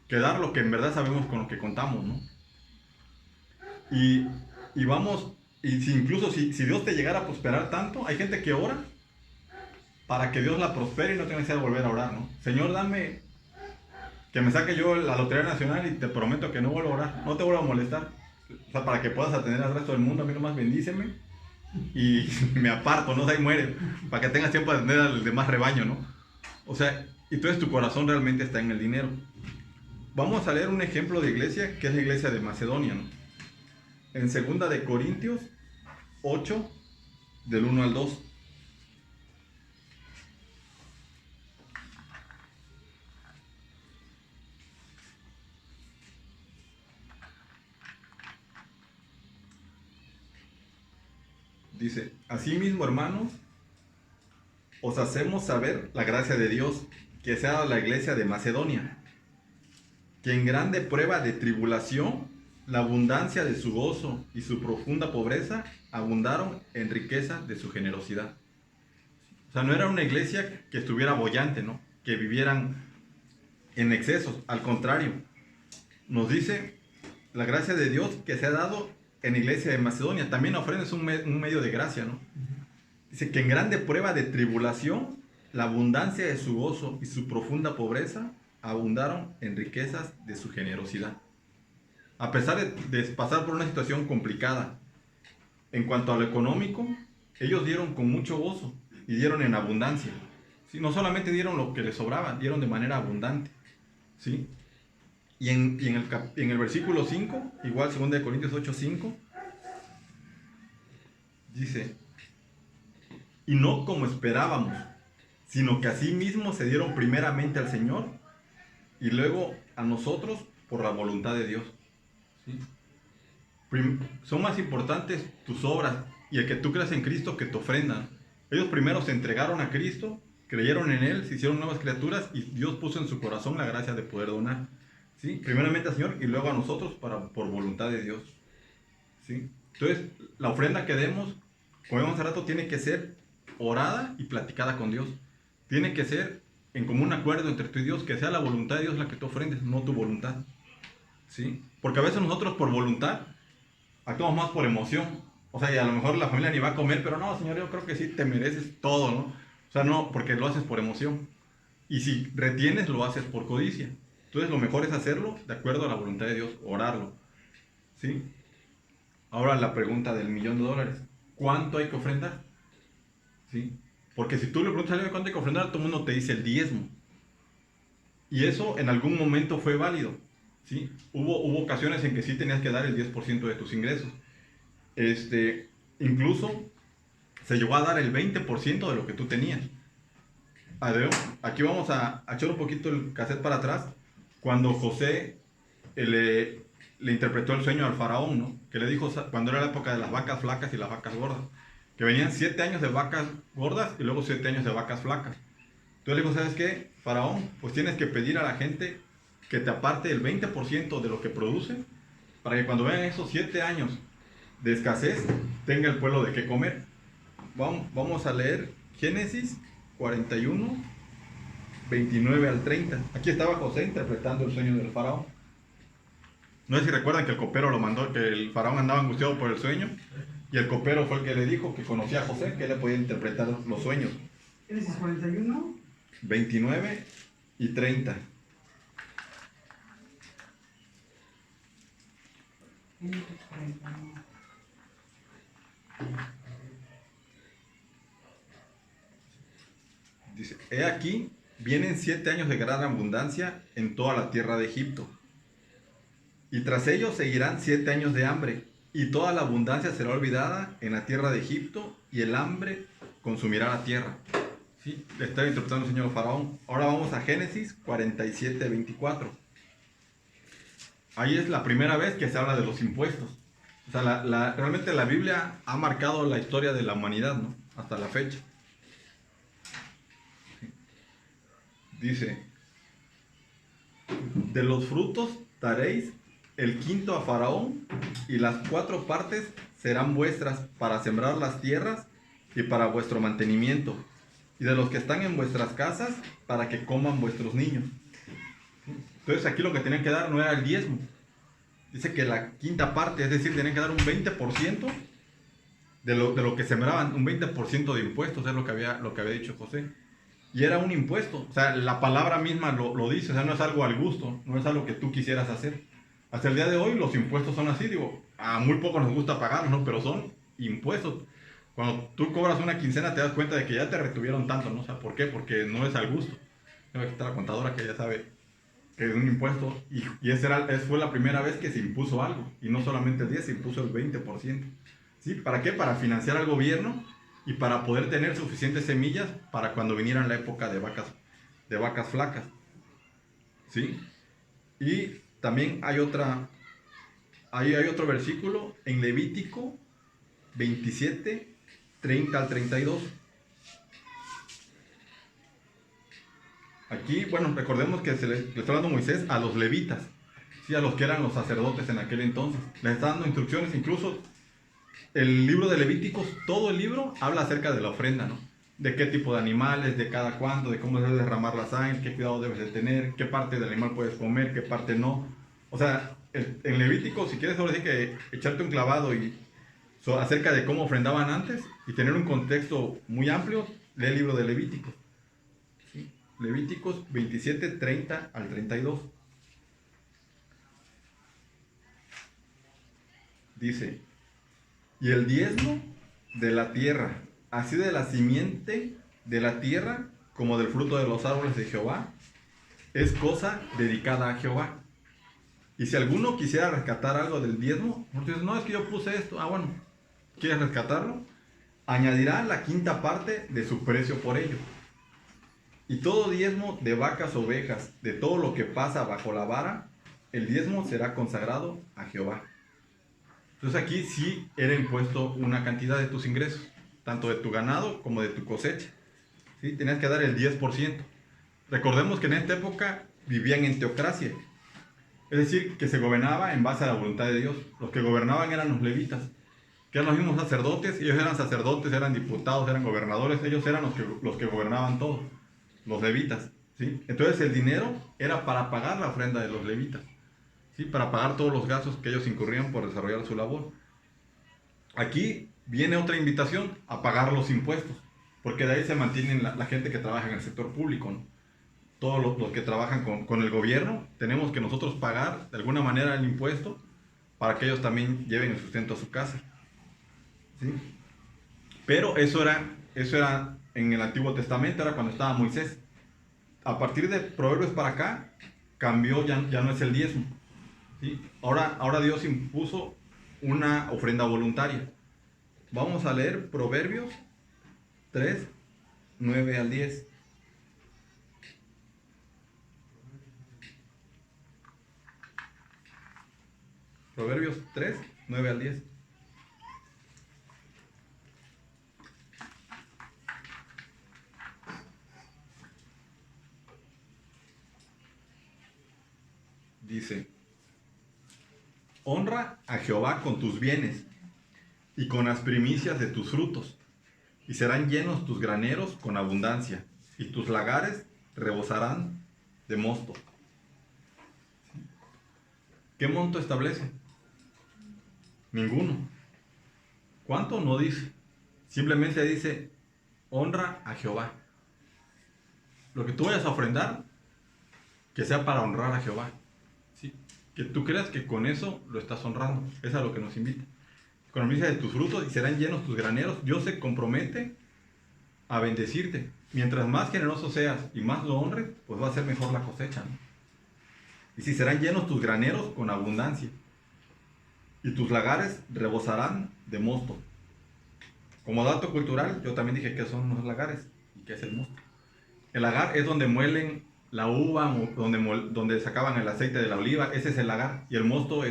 que dar lo que en verdad sabemos con lo que contamos, ¿no? Y vamos, y incluso si Dios te llegara a prosperar tanto, hay gente que ora para que Dios la prospere y no tenga que volver a orar, ¿no? Señor, dame que me saque yo la Lotería Nacional y te prometo que no vuelvo a orar, no te vuelvo a molestar. O sea, para que puedas atender al resto del mundo, a mí nomás bendíceme y me aparto, ¿no? O sea, ahí muere, para que tengas tiempo de atender al demás rebaño, ¿no? O sea, entonces tu corazón realmente está en el dinero. Vamos a leer un ejemplo de iglesia, que es la iglesia de Macedonia, ¿no? En 2 de Corintios 8, del 1 al 2. Dice, asimismo, hermanos, os hacemos saber la gracia de Dios que se ha dado a la iglesia de Macedonia, que en grande prueba de tribulación, la abundancia de su gozo y su profunda pobreza abundaron en riqueza de su generosidad. O sea, no era una iglesia que estuviera boyante, ¿no? Que vivieran en excesos. Al contrario, nos dice la gracia de Dios que se ha dado en la iglesia de Macedonia. También la ofrenda es un medio de gracia, ¿no? Dice que en grande prueba de tribulación, la abundancia de su gozo y su profunda pobreza abundaron en riquezas de su generosidad. A pesar de pasar por una situación complicada, en cuanto a lo económico, ellos dieron con mucho gozo y dieron en abundancia. ¿Sí? No solamente dieron lo que les sobraba, dieron de manera abundante. ¿Sí? Y en el versículo 5, igual 2 de Corintios 8, 5, dice, y no como esperábamos, sino que asimismo se dieron primeramente al Señor y luego a nosotros por la voluntad de Dios. ¿Sí? Son más importantes tus obras y el que tú creas en Cristo que tu ofrenda. Ellos primero se entregaron a Cristo, creyeron en Él, se hicieron nuevas criaturas y Dios puso en su corazón la gracia de poder donar. ¿Sí? Primeramente al Señor y luego a nosotros por voluntad de Dios. ¿Sí? Entonces, la ofrenda que demos, como vimos hace rato, tiene que ser orada y platicada con Dios. Tiene que ser en común acuerdo entre tú y Dios, que sea la voluntad de Dios la que tú ofrendes, no tu voluntad. ¿Sí? Porque a veces nosotros por voluntad actuamos más por emoción. O sea, y a lo mejor la familia ni va a comer, pero no, Señor, yo creo que sí te mereces todo, ¿no? O sea, no, porque lo haces por emoción. Y si retienes, lo haces por codicia. Entonces lo mejor es hacerlo de acuerdo a la voluntad de Dios, orarlo. ¿Sí? Ahora la pregunta del $1,000,000. ¿Cuánto hay que ofrendar? ¿Sí? Porque si tú le preguntas a alguien cuánto hay que ofrendar, todo el mundo te dice el diezmo. Y eso en algún momento fue válido. ¿Sí? Hubo ocasiones en que sí tenías que dar el 10% de tus ingresos. Incluso se llegó a dar el 20% de lo que tú tenías. Aquí vamos a echar un poquito el cassette para atrás. Cuando José le interpretó el sueño al faraón, ¿no? Que le dijo cuando era la época de las vacas flacas y las vacas gordas, que venían 7 años de vacas gordas y luego 7 años de vacas flacas. Entonces le dijo, ¿sabes qué, faraón? Pues tienes que pedir a la gente que te aparte el 20% de lo que produce, para que cuando vean esos 7 años de escasez, tenga el pueblo de qué comer. Vamos a leer Génesis 41, 29 al 30. Aquí estaba José interpretando el sueño del faraón. No sé si recuerdan que el copero lo mandó, que el faraón andaba angustiado por el sueño, y el copero fue el que le dijo que conocía a José, que él le podía interpretar los sueños. Génesis 41, 29 y 30. Dice, he aquí, vienen 7 años de gran abundancia en toda la tierra de Egipto. Y tras ellos seguirán 7 años de hambre, y toda la abundancia será olvidada en la tierra de Egipto, y el hambre consumirá la tierra. ¿Sí? Le estaba interpretando el señor faraón. Ahora vamos a Génesis 47, 24. Ahí es la primera vez que se habla de los impuestos. O sea, realmente la Biblia ha marcado la historia de la humanidad, ¿no? Hasta la fecha. Dice, de los frutos daréis el quinto a Faraón, y las 4 partes serán vuestras para sembrar las tierras y para vuestro mantenimiento, y de los que están en vuestras casas para que coman vuestros niños. Entonces aquí lo que tenían que dar no era el diezmo. Dice que la quinta parte, es decir, tenían que dar un 20% de lo que sembraban, un 20% de impuestos, es lo que había dicho José. Y era un impuesto, o sea, la palabra misma lo dice, o sea, no es algo al gusto, no es algo que tú quisieras hacer. Hasta el día de hoy los impuestos son así, digo, a muy pocos nos gusta pagarlos, ¿no? Pero son impuestos. Cuando tú cobras una quincena te das cuenta de que ya te retuvieron tanto, ¿no? O sea, ¿por qué? Porque no es al gusto. Aquí está la contadora que ya sabe que es un impuesto y esa fue la primera vez que se impuso algo. Y no solamente el 10, se impuso el 20%. ¿Sí? ¿Para qué? Para financiar al gobierno y para poder tener suficientes semillas para cuando viniera la época de vacas flacas. ¿Sí? Y también hay otro versículo en Levítico 27, 30 al 32. Aquí, bueno, recordemos que le está dando Moisés a los levitas, ¿sí? A los que eran los sacerdotes en aquel entonces. Les está dando instrucciones, incluso el libro de Levíticos, todo el libro habla acerca de la ofrenda, ¿no? De qué tipo de animales, de cada cuánto, de cómo debes derramar la sangre, qué cuidado debes de tener, qué parte del animal puedes comer, qué parte no. O sea, en Levítico, si quieres ahora sí que echarte un clavado acerca de cómo ofrendaban antes y tener un contexto muy amplio, lee el libro de Levítico. ¿Sí? Levíticos 27, 30 al 32. Dice, y el diezmo de la tierra, así de la simiente de la tierra como del fruto de los árboles de Jehová, es cosa dedicada a Jehová. Y si alguno quisiera rescatar algo del diezmo, porque dice, no, es que yo puse esto, bueno, ¿quieres rescatarlo? Añadirá la quinta parte de su precio por ello. Y todo diezmo de vacas o ovejas, de todo lo que pasa bajo la vara, el diezmo será consagrado a Jehová. Entonces aquí sí era impuesto una cantidad de tus ingresos, tanto de tu ganado como de tu cosecha. ¿Sí? Tenías que dar el 10%. Recordemos que en esta época vivían en teocracia. Es decir, que se gobernaba en base a la voluntad de Dios. Los que gobernaban eran los levitas, que eran los mismos sacerdotes. Ellos eran sacerdotes, eran diputados, eran gobernadores. Ellos eran los que gobernaban todo, los levitas. ¿Sí? Entonces el dinero era para pagar la ofrenda de los levitas. ¿Sí? Para pagar todos los gastos que ellos incurrían por desarrollar su labor. Aquí viene otra invitación a pagar los impuestos, porque de ahí se mantienen la gente que trabaja en el sector público, ¿no? Todos los que trabajan con el gobierno, tenemos que nosotros pagar de alguna manera el impuesto para que ellos también lleven el sustento a su casa. ¿Sí? Pero eso era en el Antiguo Testamento, era cuando estaba Moisés. A partir de Proverbios para acá, cambió, ya no es el diezmo. ¿Sí? Ahora Dios impuso una ofrenda voluntaria. Vamos a leer Proverbios 3, 9 al 10. Proverbios 3, 9 al 10. Dice, honra a Jehová con tus bienes y con las primicias de tus frutos, y serán llenos tus graneros con abundancia, y tus lagares rebosarán de mosto. ¿Qué monto establece? Ninguno. ¿Cuánto? No dice. Simplemente dice, honra a Jehová. Lo que tú vayas a ofrendar, que sea para honrar a Jehová. ¿Sí? Que tú creas que con eso lo estás honrando. Eso es a lo que nos invita. Con la primicia de tus frutos y serán llenos tus graneros. Dios se compromete a bendecirte. Mientras más generoso seas y más lo honres, pues va a ser mejor la cosecha, ¿no? Y si serán llenos tus graneros con abundancia, y tus lagares rebosarán de mosto. Como dato cultural, yo también dije que son los lagares y que es el mosto. El lagar es donde muelen la uva, donde sacaban el aceite de la oliva, ese es el lagar. Y el mosto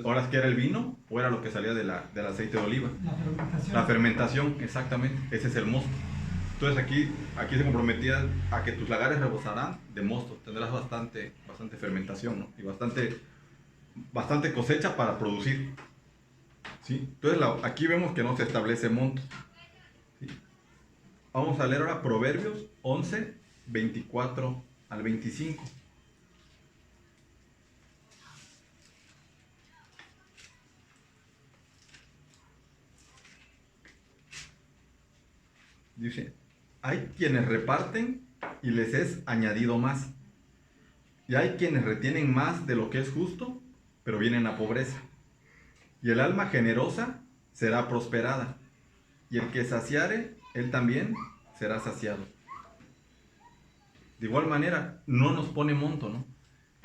ahora es que era el vino o era lo que salía del aceite de oliva. La fermentación. La fermentación, exactamente, ese es el mosto. Entonces aquí se comprometía a que tus lagares rebosarán de mosto. Tendrás bastante fermentación, ¿no? Y bastante cosecha para producir. ¿Sí? Entonces aquí vemos que no se establece monto. ¿Sí? Vamos a leer ahora Proverbios 11, 24 al 25. Dice, hay quienes reparten y les es añadido más. Y hay quienes retienen más de lo que es justo, pero vienen a pobreza. y el alma generosa será prosperada, y el que saciare, él también será saciado. De igual manera, no nos pone monto, ¿no?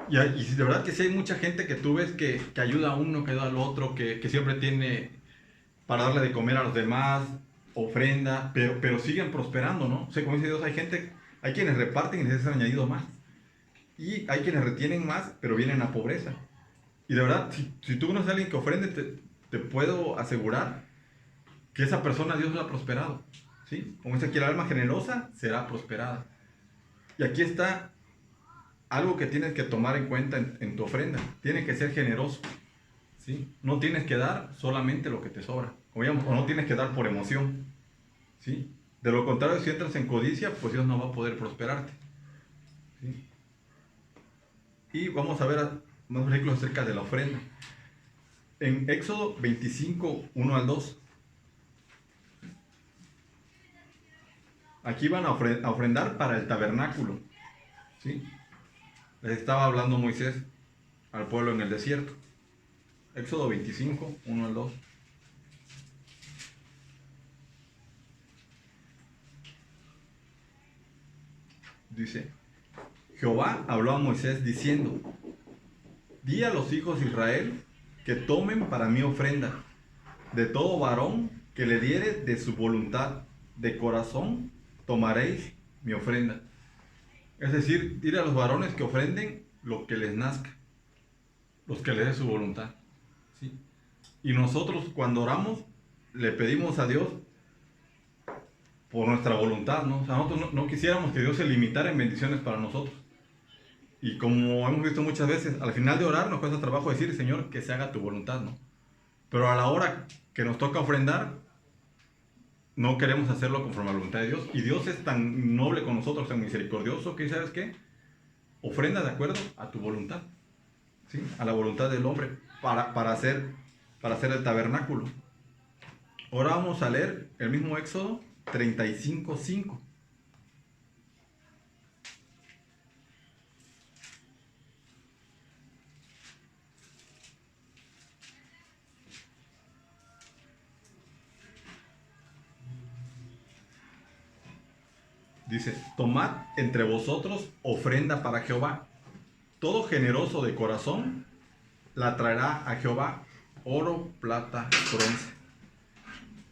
Y de verdad que sí hay mucha gente que tú ves que ayuda a uno, que ayuda al otro, que siempre tiene para darle de comer a los demás, ofrenda, pero siguen prosperando, ¿no? O sea, como dice Dios, hay quienes reparten y les es añadido más. Y hay quienes retienen más, pero vienen a pobreza. Y de verdad, si tú conoces a alguien que ofrende, te puedo asegurar que esa persona Dios la ha prosperado. ¿Sí? Como dice aquí, el alma generosa será prosperada. Y aquí está algo que tienes que tomar en cuenta en tu ofrenda. Tienes que ser generoso. ¿Sí? No tienes que dar solamente lo que te sobra. O no tienes que dar por emoción. ¿Sí? De lo contrario, si entras en codicia, pues Dios no va a poder prosperarte. ¿Sí? Y vamos a ver más versículos acerca de la ofrenda. En Éxodo 25, 1 al 2. Aquí van a ofrendar para el tabernáculo. ¿Sí? Les estaba hablando Moisés al pueblo en el desierto. Éxodo 25, 1 al 2. Dice: Jehová habló a Moisés diciendo: Di a los hijos de Israel que tomen para mí ofrenda, de todo varón que le diere de su voluntad, de corazón tomaréis mi ofrenda. Es decir, dile a los varones que ofrenden lo que les nazca, los que les dé su voluntad. ¿Sí? Y nosotros cuando oramos, le pedimos a Dios por nuestra voluntad, ¿no? O sea, nosotros no quisiéramos que Dios se limitara en bendiciones para nosotros. Y como hemos visto muchas veces, al final de orar nos cuesta trabajo decir: Señor, que se haga tu voluntad, ¿no? Pero a la hora que nos toca ofrendar, no queremos hacerlo conforme a la voluntad de Dios. Y Dios es tan noble con nosotros, tan misericordioso, que ¿sabes qué? Ofrenda de acuerdo a tu voluntad, ¿sí? A la voluntad del hombre, para hacer el tabernáculo. Ahora vamos a leer el mismo Éxodo 35:5. Dice: Tomad entre vosotros ofrenda para Jehová. Todo generoso de corazón la traerá a Jehová, oro, plata, bronce.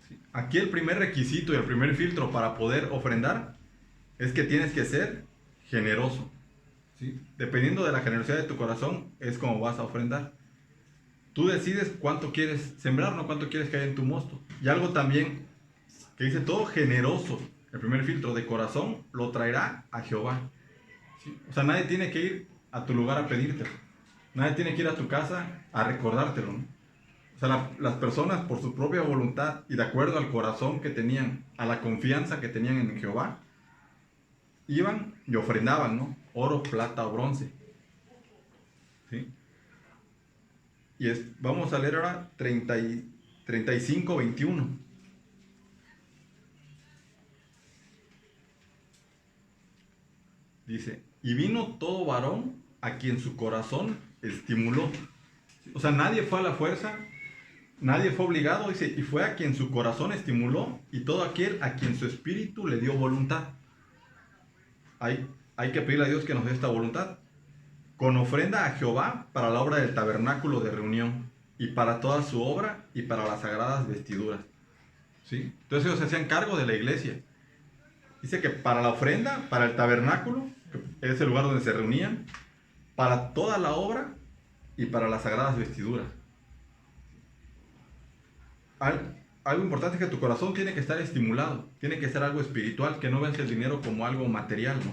¿Sí? Aquí el primer requisito y el primer filtro para poder ofrendar es que tienes que ser generoso. ¿Sí? Dependiendo de la generosidad de tu corazón es como vas a ofrendar. Tú decides cuánto quieres sembrar, no cuánto quieres que haya en tu mosto. Y algo también que dice: todo generoso, el primer filtro de corazón, lo traerá a Jehová. ¿Sí? O sea, nadie tiene que ir a tu lugar a pedírtelo. Nadie tiene que ir a tu casa a recordártelo, ¿no? O sea, las personas por su propia voluntad y de acuerdo al corazón que tenían, a la confianza que tenían en Jehová, iban y ofrendaban, ¿no? Oro, plata o bronce. ¿Sí? Vamos a leer ahora 35:21. Dice: Y vino todo varón a quien su corazón estimuló. O sea, nadie fue a la fuerza, nadie fue obligado, dice, y fue a quien su corazón estimuló, y todo aquel a quien su espíritu le dio voluntad. Hay que pedirle a Dios que nos dé esta voluntad. Con ofrenda a Jehová para la obra del tabernáculo de reunión, y para toda su obra, y para las sagradas vestiduras. ¿Sí? Entonces ellos se hacían cargo de la iglesia. Dice que para la ofrenda, para el tabernáculo, que es el lugar donde se reunían, para toda la obra y para las sagradas vestiduras. Algo importante es que tu corazón tiene que estar estimulado, tiene que ser algo espiritual, que no veas el dinero como algo material, ¿no?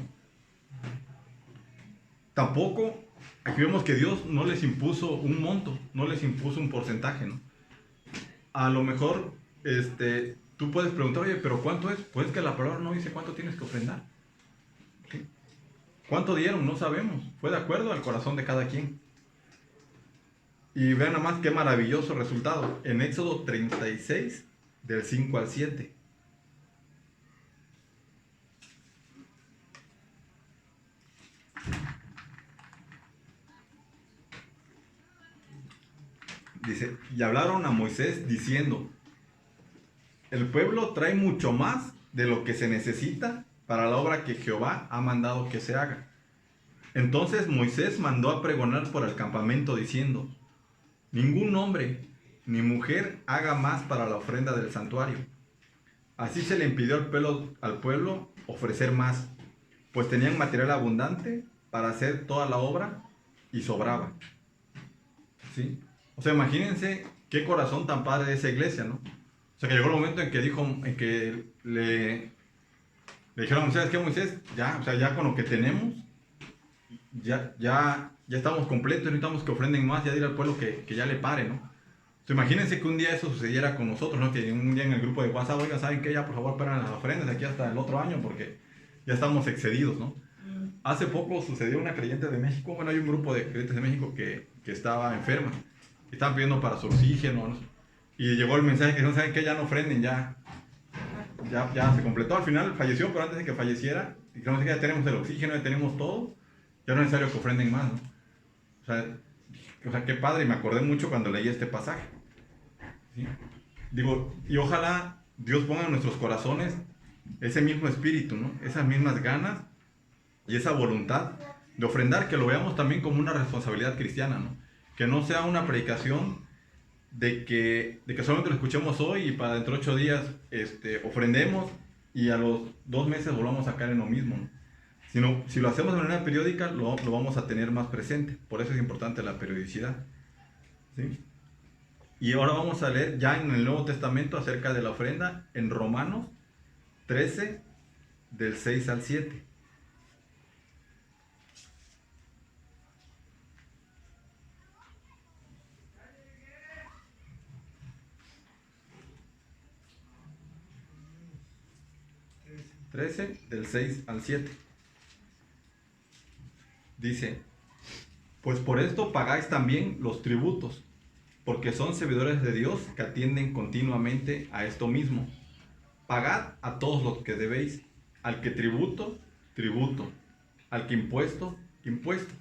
Tampoco, aquí vemos que Dios no les impuso un monto, no les impuso un porcentaje, ¿no? A lo mejor, tú puedes preguntar: oye, ¿pero cuánto es? Pues que la palabra no dice cuánto tienes que ofrendar. ¿Sí? ¿Cuánto dieron? No sabemos. Fue de acuerdo al corazón de cada quien. Y vean nada más qué maravilloso resultado. En Éxodo 36, del 5 al 7. Dice: y hablaron a Moisés diciendo: el pueblo trae mucho más de lo que se necesita para la obra que Jehová ha mandado que se haga. Entonces Moisés mandó a pregonar por el campamento diciendo: ningún hombre ni mujer haga más para la ofrenda del santuario. Así se le impidió al pueblo ofrecer más, pues tenían material abundante para hacer toda la obra y sobraba. ¿Sí? O sea, imagínense qué corazón tan padre de esa iglesia, ¿no? O sea, que llegó el momento en que le dijeron a Moisés: ¿qué, Moisés? Ya, o sea, ya con lo que tenemos, ya estamos completos, necesitamos que ofrenden más, ya dirle al pueblo que ya le pare, ¿no? O sea, imagínense que un día eso sucediera con nosotros, ¿no? Que un día en el grupo de WhatsApp: oigan, ¿saben qué? Ya por favor paren las ofrendas de aquí hasta el otro año porque ya estamos excedidos, ¿no? Hace poco sucedió una creyente de México, bueno, hay un grupo de creyentes de México que estaba enferma, estaban pidiendo para su oxígeno, ¿no? Y llegó el mensaje que no saben qué, ya no ofrenden, ya se completó. Al final falleció, pero antes de que falleciera, dijeron que ya tenemos el oxígeno, ya tenemos todo, ya no es necesario que ofrenden más, ¿no? O sea, qué padre, y me acordé mucho cuando leí este pasaje. ¿Sí? Digo, y ojalá Dios ponga en nuestros corazones ese mismo espíritu, ¿no? Esas mismas ganas y esa voluntad de ofrendar, que lo veamos también como una responsabilidad cristiana, ¿no? Que no sea una predicación de que solamente lo escuchemos hoy y para dentro de 8 días ofrendemos y a los 2 meses volvamos a caer en lo mismo, ¿no? Sino, si lo hacemos de manera periódica, lo vamos a tener más presente. Por eso es importante la periodicidad. ¿Sí? Y ahora vamos a leer ya en el Nuevo Testamento acerca de la ofrenda en Romanos 13, del 6 al 7. Del 6 al 7. Dice: pues por esto pagáis también los tributos, porque son servidores de Dios que atienden continuamente a esto mismo. Pagad a todos los que debéis, al que tributo, tributo, al que impuesto, impuesto,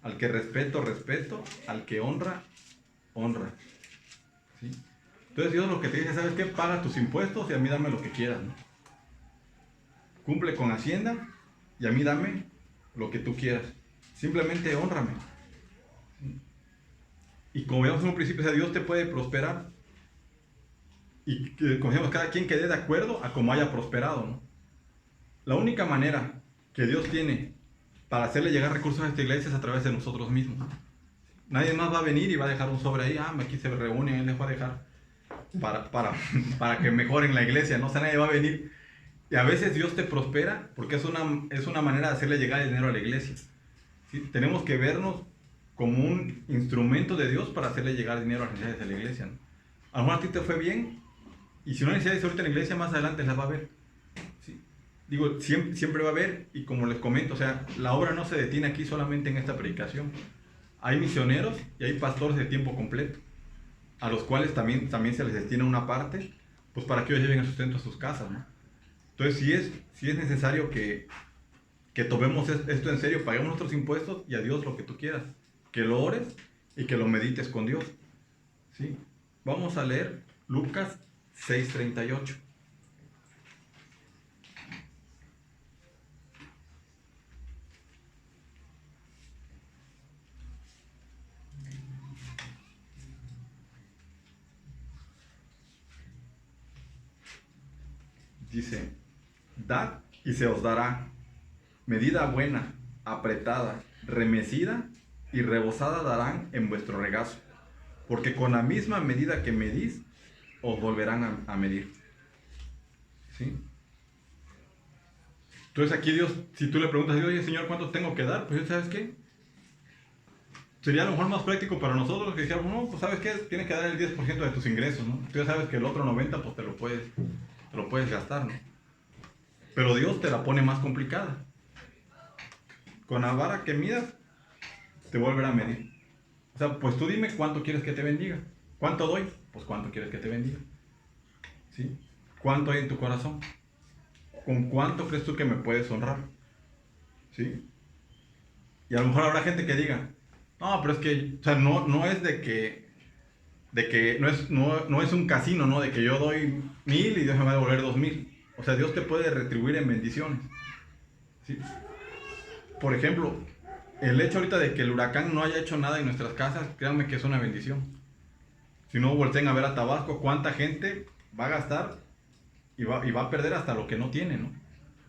al que respeto, respeto, al que honra, honra. ¿Sí? Entonces Dios lo que te dice: ¿sabes qué? Paga tus impuestos y a mí dame lo que quieras, ¿no? Cumple con Hacienda y a mí dame lo que tú quieras. Simplemente hónrame. Y como veamos en un principio, o sea, Dios te puede prosperar. Y como decimos, cada quien quede de acuerdo a cómo haya prosperado, ¿no? La única manera que Dios tiene para hacerle llegar recursos a esta iglesia es a través de nosotros mismos. Nadie más va a venir y va a dejar un sobre ahí: aquí se reúnen, él les va a dejar para que mejoren la iglesia, ¿no? O sea, nadie va a venir. Y a veces Dios te prospera porque es una manera de hacerle llegar el dinero a la iglesia. ¿Sí? Tenemos que vernos como un instrumento de Dios para hacerle llegar dinero a las necesidades de la iglesia, ¿no? A lo mejor a ti te fue bien, y si no necesitas ahorita en la iglesia, más adelante las va a ver. ¿Sí? Digo, siempre va a haber, y como les comento, o sea, la obra no se detiene aquí solamente en esta predicación. Hay misioneros y hay pastores de tiempo completo, a los cuales también se les destina una parte, pues para que ellos lleven el sustento a sus casas, ¿no? Entonces, si es necesario que tomemos esto en serio, paguemos nuestros impuestos y a Dios lo que tú quieras, que lo ores y que lo medites con Dios. ¿Sí? Vamos a leer Lucas 6:38. Dice: dad y se os dará, medida buena, apretada, remecida y rebosada darán en vuestro regazo, porque con la misma medida que medís, os volverán a medir. ¿Sí? Entonces aquí Dios, si tú le preguntas a Dios: oye, Señor, ¿cuánto tengo que dar? Pues, ¿sabes qué? Sería a lo mejor más práctico para nosotros que dijéramos: no, pues, ¿sabes qué? Tienes que dar el 10% de tus ingresos, ¿no? Tú ya sabes que el otro 90% pues te lo puedes gastar, ¿no? Pero Dios te la pone más complicada. Con la vara que midas, te volverá a medir. O sea, pues tú dime cuánto quieres que te bendiga. ¿Cuánto doy? Pues cuánto quieres que te bendiga. ¿Sí? ¿Cuánto hay en tu corazón? ¿Con cuánto crees tú que me puedes honrar? ¿Sí? Y a lo mejor habrá gente que diga: no, pero es que, o sea, no es de que de que no es un casino, ¿no? De que yo doy 1000 y Dios me va a devolver 2000. O sea, Dios te puede retribuir en bendiciones. ¿Sí? Por ejemplo, el hecho ahorita de que el huracán no haya hecho nada en nuestras casas, créanme que es una bendición. Si no volteen a ver a Tabasco, cuánta gente va a gastar y va a perder hasta lo que no tiene, ¿no?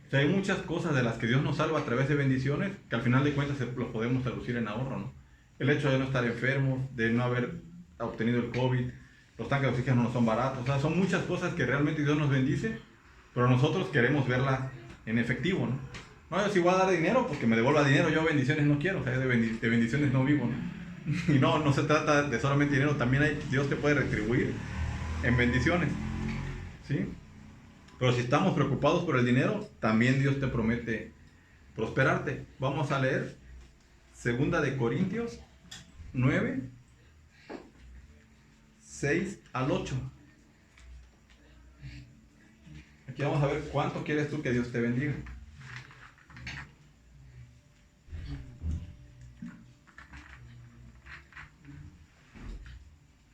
O sea, hay muchas cosas de las que Dios nos salva a través de bendiciones que al final de cuentas lo podemos traducir en ahorro, ¿no? El hecho de no estar enfermos, de no haber obtenido el COVID, los tanques de oxígeno no son baratos, o sea, son muchas cosas que realmente Dios nos bendice, pero nosotros queremos verlas en efectivo, ¿no? No, yo si voy a dar dinero, pues que me devuelva dinero, yo bendiciones no quiero, o sea, de bendiciones no vivo, ¿no? Y no se trata de solamente dinero, también Dios te puede retribuir en bendiciones, ¿sí? Pero si estamos preocupados por el dinero, también Dios te promete prosperarte. Vamos a leer 2 de Corintios 9, 6 al 8. Aquí vamos a ver cuánto quieres tú que Dios te bendiga.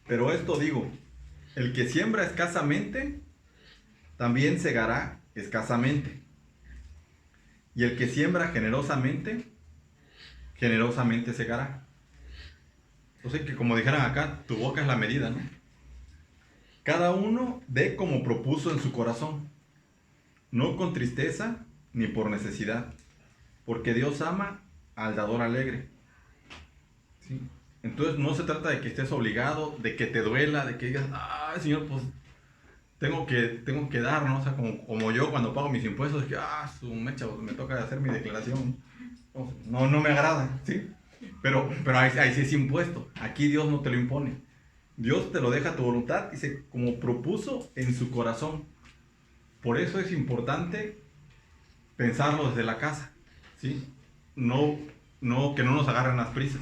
Pero esto digo, el que siembra escasamente, también segará escasamente. Y el que siembra generosamente, generosamente segará. Entonces, que como dijeran acá, tu boca es la medida, ¿no? Cada uno dé como propuso en su corazón, no con tristeza ni por necesidad, porque Dios ama al dador alegre. ¿Sí? Entonces no se trata de que estés obligado, de que te duela, de que digas, ay Señor, pues tengo que dar, ¿no? O sea, como yo cuando pago mis impuestos, que su mecha, me toca hacer mi declaración. No me agrada, ¿sí? Pero ahí sí es impuesto. Aquí Dios no te lo impone. Dios te lo deja a tu voluntad, dice, como propuso en su corazón. Por eso es importante pensarlo desde la casa, ¿sí? No que no nos agarren las prisas.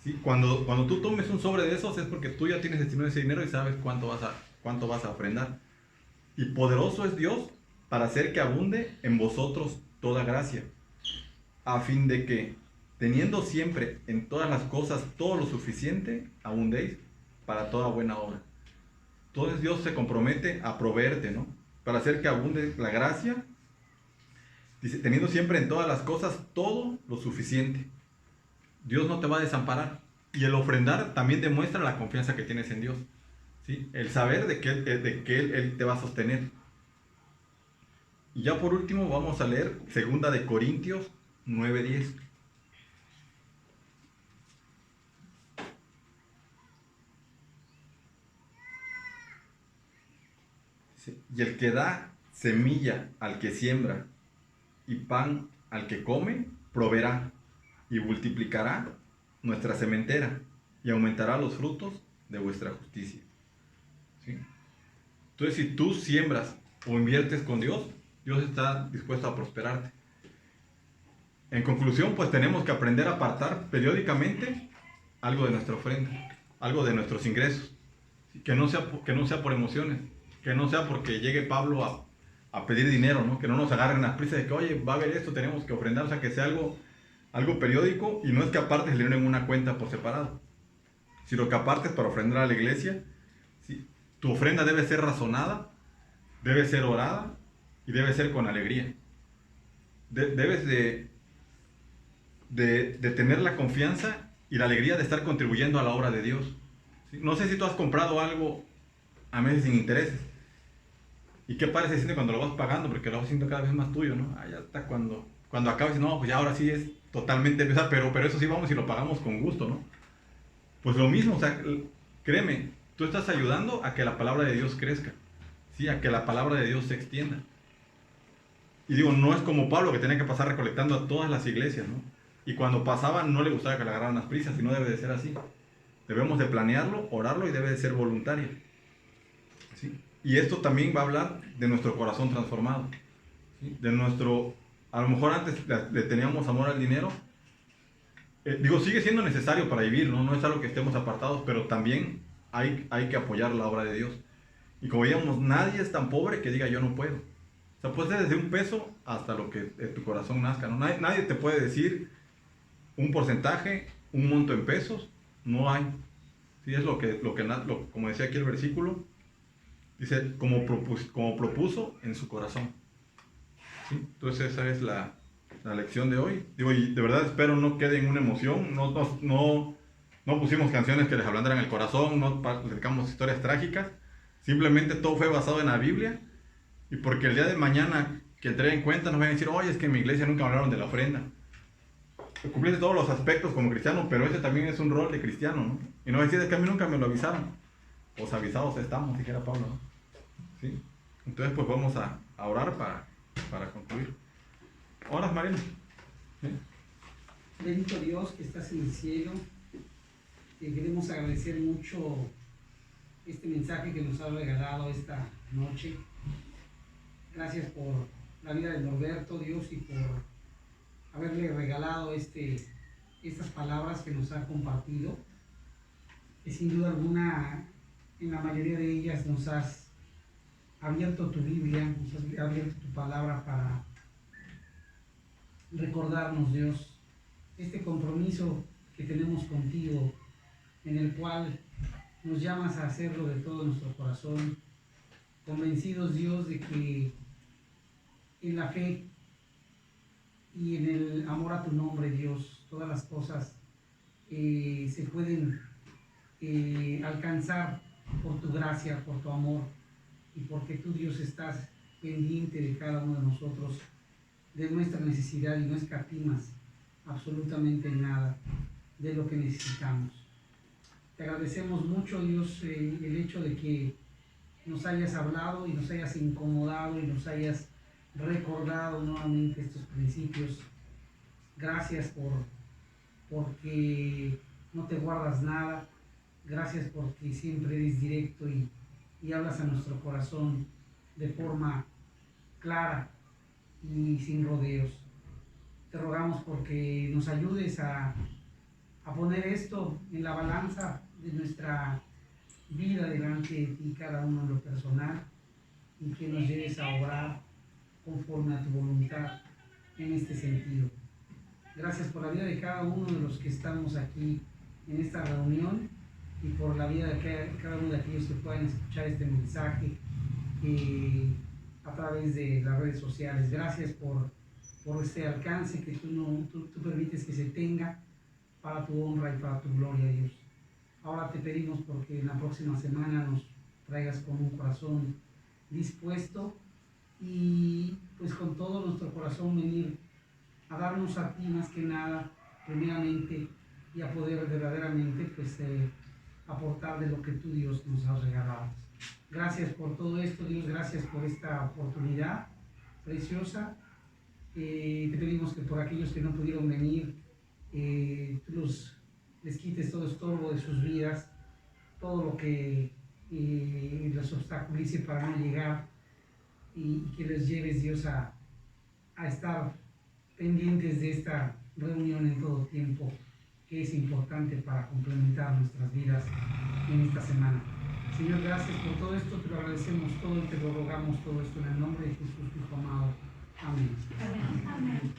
¿Sí? Cuando tú tomes un sobre de esos es porque tú ya tienes destinado ese dinero y sabes cuánto vas a ofrendar. Y poderoso es Dios para hacer que abunde en vosotros toda gracia, a fin de que, teniendo siempre en todas las cosas todo lo suficiente, abundéis para toda buena obra. Entonces Dios se compromete a proveerte, ¿no? Para hacer que abunde la gracia. Dice, teniendo siempre en todas las cosas todo lo suficiente. Dios no te va a desamparar. Y el ofrendar también demuestra la confianza que tienes en Dios. ¿Sí? El saber de que Él te va a sostener. Y ya por último vamos a leer 2 de Corintios 9:10. Y el que da semilla al que siembra y pan al que come, proveerá y multiplicará nuestra sementera y aumentará los frutos de vuestra justicia. ¿Sí? Entonces, si tú siembras o inviertes con Dios, Dios está dispuesto a prosperarte. En conclusión, pues tenemos que aprender a apartar periódicamente algo de nuestra ofrenda, algo de nuestros ingresos. ¿Sí? Que no sea por emociones, que no sea porque llegue Pablo a pedir dinero, ¿no? Que no nos agarren las prisas de que, oye, va a haber esto, tenemos que ofrendar, o sea, que sea algo periódico, y no es que apartes el dinero en una cuenta por separado, sino que apartes para ofrendar a la iglesia. ¿Sí? Tu ofrenda debe ser razonada, debe ser orada y debe ser con alegría. Debes de tener la confianza y la alegría de estar contribuyendo a la obra de Dios. ¿Sí? No sé si tú has comprado algo a meses sin intereses. ¿Y qué padre se siente cuando lo vas pagando? Porque lo vas haciendo cada vez más tuyo, ¿no? Ya está cuando acabas, no, pues ya ahora sí es totalmente pesado, pero eso sí vamos y lo pagamos con gusto, ¿no? Pues lo mismo, o sea, créeme, tú estás ayudando a que la palabra de Dios crezca, ¿sí? A que la palabra de Dios se extienda. Y digo, no es como Pablo que tenía que pasar recolectando a todas las iglesias, ¿no? Y cuando pasaba no le gustaba que le agarraran las prisas, y no debe de ser así. Debemos de planearlo, orarlo y debe de ser voluntario. ¿Sí? Y esto también va a hablar de nuestro corazón transformado. ¿Sí? De nuestro, a lo mejor antes le teníamos amor al dinero. Sigue siendo necesario para vivir, ¿no? No es algo que estemos apartados, pero también hay que apoyar la obra de Dios. Y como veíamos, nadie es tan pobre que diga yo no puedo. O sea, puede ser desde un peso hasta lo que tu corazón nazca, ¿no? Nadie te puede decir un porcentaje, un monto en pesos, no hay. Sí, es como decía aquí el versículo, dice, como propuso en su corazón. ¿Sí? Entonces esa es la lección de hoy. Digo, y de verdad espero no quede en una emoción, no pusimos canciones que les ablandaran el corazón, no platicamos historias trágicas, simplemente todo fue basado en la Biblia, y porque el día de mañana que entreguen cuenta nos van a decir, oye, es que en mi iglesia nunca me hablaron de la ofrenda. Cumpliste todos los aspectos como cristiano, pero ese también es un rol de cristiano, ¿no? Y no decir, es que a mí nunca me lo avisaron. Pues avisados estamos, dijera Pablo, ¿no? ¿Sí? Entonces pues vamos a orar para concluir. Oras, Marina. ¿Sí? Bendito Dios que estás en el cielo, queremos agradecer mucho este mensaje que nos has regalado esta noche. Gracias por la vida de Norberto, Dios, y por haberle regalado estas palabras que nos ha compartido, que sin duda alguna en la mayoría de ellas nos has abierto tu Biblia, nos has abierto tu palabra para recordarnos, Dios, este compromiso que tenemos contigo, en el cual nos llamas a hacerlo de todo nuestro corazón, convencidos, Dios, de que en la fe y en el amor a tu nombre, Dios, todas las cosas se pueden alcanzar por tu gracia, por tu amor, y porque tú, Dios, estás pendiente de cada uno de nosotros, de nuestra necesidad, y no escatimas absolutamente nada de lo que necesitamos. Te agradecemos mucho, Dios, el hecho de que nos hayas hablado y nos hayas incomodado y nos hayas recordado nuevamente estos principios. Gracias porque no te guardas nada. Gracias porque siempre eres directo y hablas a nuestro corazón de forma clara y sin rodeos. Te rogamos porque nos ayudes a poner esto en la balanza de nuestra vida delante de ti, cada uno en lo personal, y que nos lleves a obrar conforme a tu voluntad en este sentido. Gracias por la vida de cada uno de los que estamos aquí en esta reunión, y por la vida de cada uno de aquellos que puedan escuchar este mensaje a través de las redes sociales. Gracias por este alcance que tú permites que se tenga para tu honra y para tu gloria, Dios. Ahora te pedimos porque en la próxima semana nos traigas con un corazón dispuesto, y pues con todo nuestro corazón venir a darnos a ti más que nada, primeramente, y a poder verdaderamente pues aportar de lo que tú, Dios, nos has regalado. Gracias por todo esto, Dios, gracias por esta oportunidad preciosa. Te pedimos que por aquellos que no pudieron venir, tú les quites todo estorbo de sus vidas, todo lo que los obstaculice para no llegar, y que les lleves, Dios, a estar pendientes de esta reunión en todo tiempo, que es importante para complementar nuestras vidas en esta semana. Señor, gracias por todo esto, te lo agradecemos todo y te lo rogamos todo esto en el nombre de Jesús, tu Hijo amado. Amén. Amén.